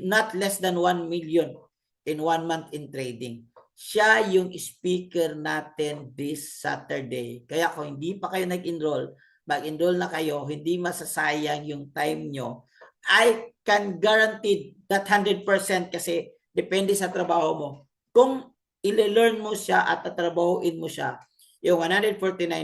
not less than 1 million in 1 month in trading. Siya yung speaker natin this Saturday. Kaya kung hindi pa kayo nag-enroll, mag-enroll na kayo, hindi masasayang yung time nyo. I can guarantee that 100% kasi depende sa trabaho mo. Kung i-learn mo siya at tatrabahuin mo siya, yung 149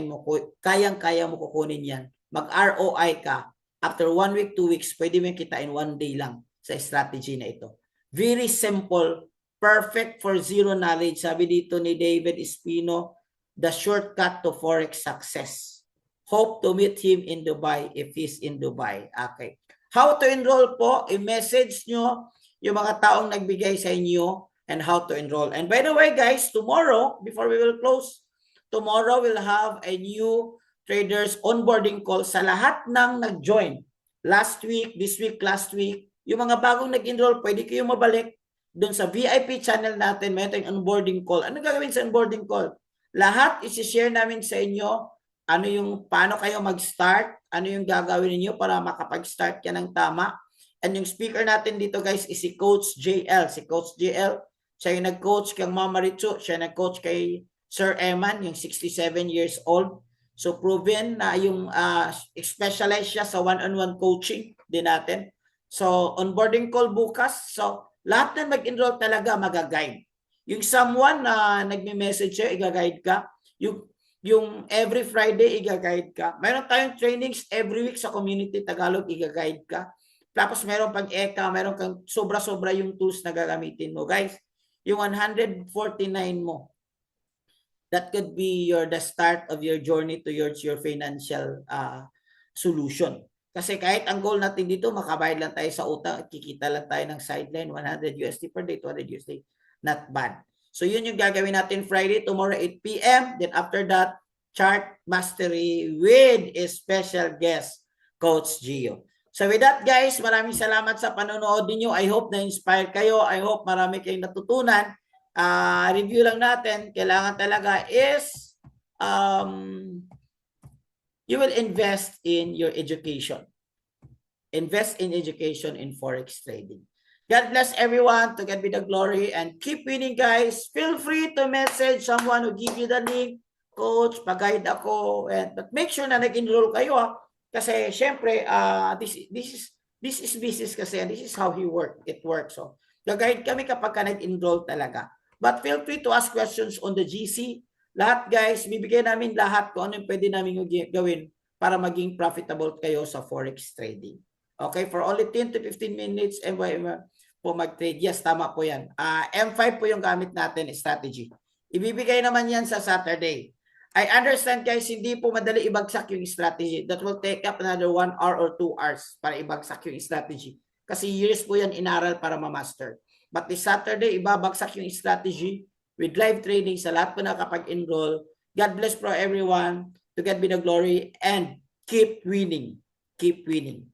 mo, kayang-kaya mo kukunin yan. Mag-ROI ka. After 1 week, 2 weeks, pwede mo kita in 1 day lang sa strategy na ito. Very simple, perfect for zero knowledge. Sabi dito ni David Espino, the shortcut to Forex success. Hope to meet him in Dubai if he's in Dubai. Okay. How to enroll po? I-message nyo yung mga taong nagbigay sa inyo and how to enroll. And by the way, guys, tomorrow, before we will close, tomorrow we'll have a new traders onboarding call sa lahat ng nag-join. Last week, this week, last week, yung mga bagong nag-enroll, pwede kayo mabalik doon sa VIP channel natin. May tayong onboarding call. Ano gagawin sa onboarding call? Lahat isi-share namin sa inyo paano kayo mag-start, ano yung gagawin niyo para makapag-start ka ng tama. And yung speaker natin dito, guys, is si Coach JL. Si Coach JL, siya yung nag-coach kay Mama Richo, siya nag-coach kay Sir Eman, yung 67 years old. So proven na yung specialize siya sa one-on-one coaching din natin. So onboarding call bukas. So lahat na mag-enroll talaga mag-guide. Yung someone na nagme-message siya, i-guide ka. Yung every Friday, i-guide ka. Mayroon tayong trainings every week sa Community Tagalog, i-guide ka. Tapos meron pang EKA, meron kang sobra-sobra yung tools na gagamitin mo. Guys, yung 149 mo, that could be the start of your journey towards your financial solution. Kasi kahit ang goal natin dito, makabayad lang tayo sa utang at kikita lang tayo ng sideline, 100 USD per day, 200 USD. Not bad. So yun yung gagawin natin Friday, tomorrow 8 p.m. Then after that, chart mastery with a special guest, Coach Gio. So with that, guys, maraming salamat sa panonood niyo. I hope na-inspire kayo. I hope marami kayong natutunan. Review lang natin. Kailangan talaga is you will invest in your education. Invest in education in Forex trading. God bless everyone. To God be the glory. And keep winning, guys. Feel free to message someone who give you the link. Coach, pag-guide ako. But make sure na nag-enroll kayo. Kasi, syempre, this is business kasi. And this is how it works. So, gag-guide kami kapag ka nag-enroll talaga. But feel free to ask questions on the GC. Lahat, guys, bibigyan namin lahat kung ano yung pwede namin gawin para maging profitable kayo sa Forex trading. Okay, for only 10 to 15 minutes, po mag-trade. Yes, tama po yan. M5 po yung gamit natin, strategy. Ibibigay naman yan sa Saturday. I understand, guys, hindi po madali ibagsak yung strategy. That will take up another 1 hour or 2 hours para ibagsak yung strategy. Kasi years po yan inaral para ma-master. But this Saturday, ibabagsak yung strategy with live trading sa lahat po nakapag-enroll. God bless for everyone. To God be the glory and keep winning. Keep winning.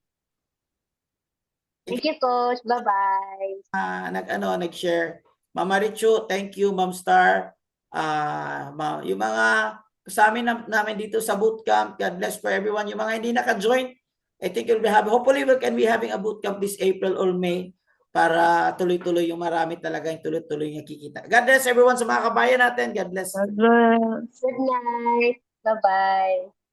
Thank you, Coach. Bye-bye. Nag-share. Mama Richu, thank you, Ma'am Star. Yung mga kasama namin dito sa bootcamp, God bless for everyone. Yung mga hindi naka-join, I think hopefully we can be having a bootcamp this April or May para tuloy-tuloy yung marami talaga yung tuloy-tuloy yung kikita. God bless everyone sa mga kabayan natin. God bless. God bless. Good night. Bye-bye.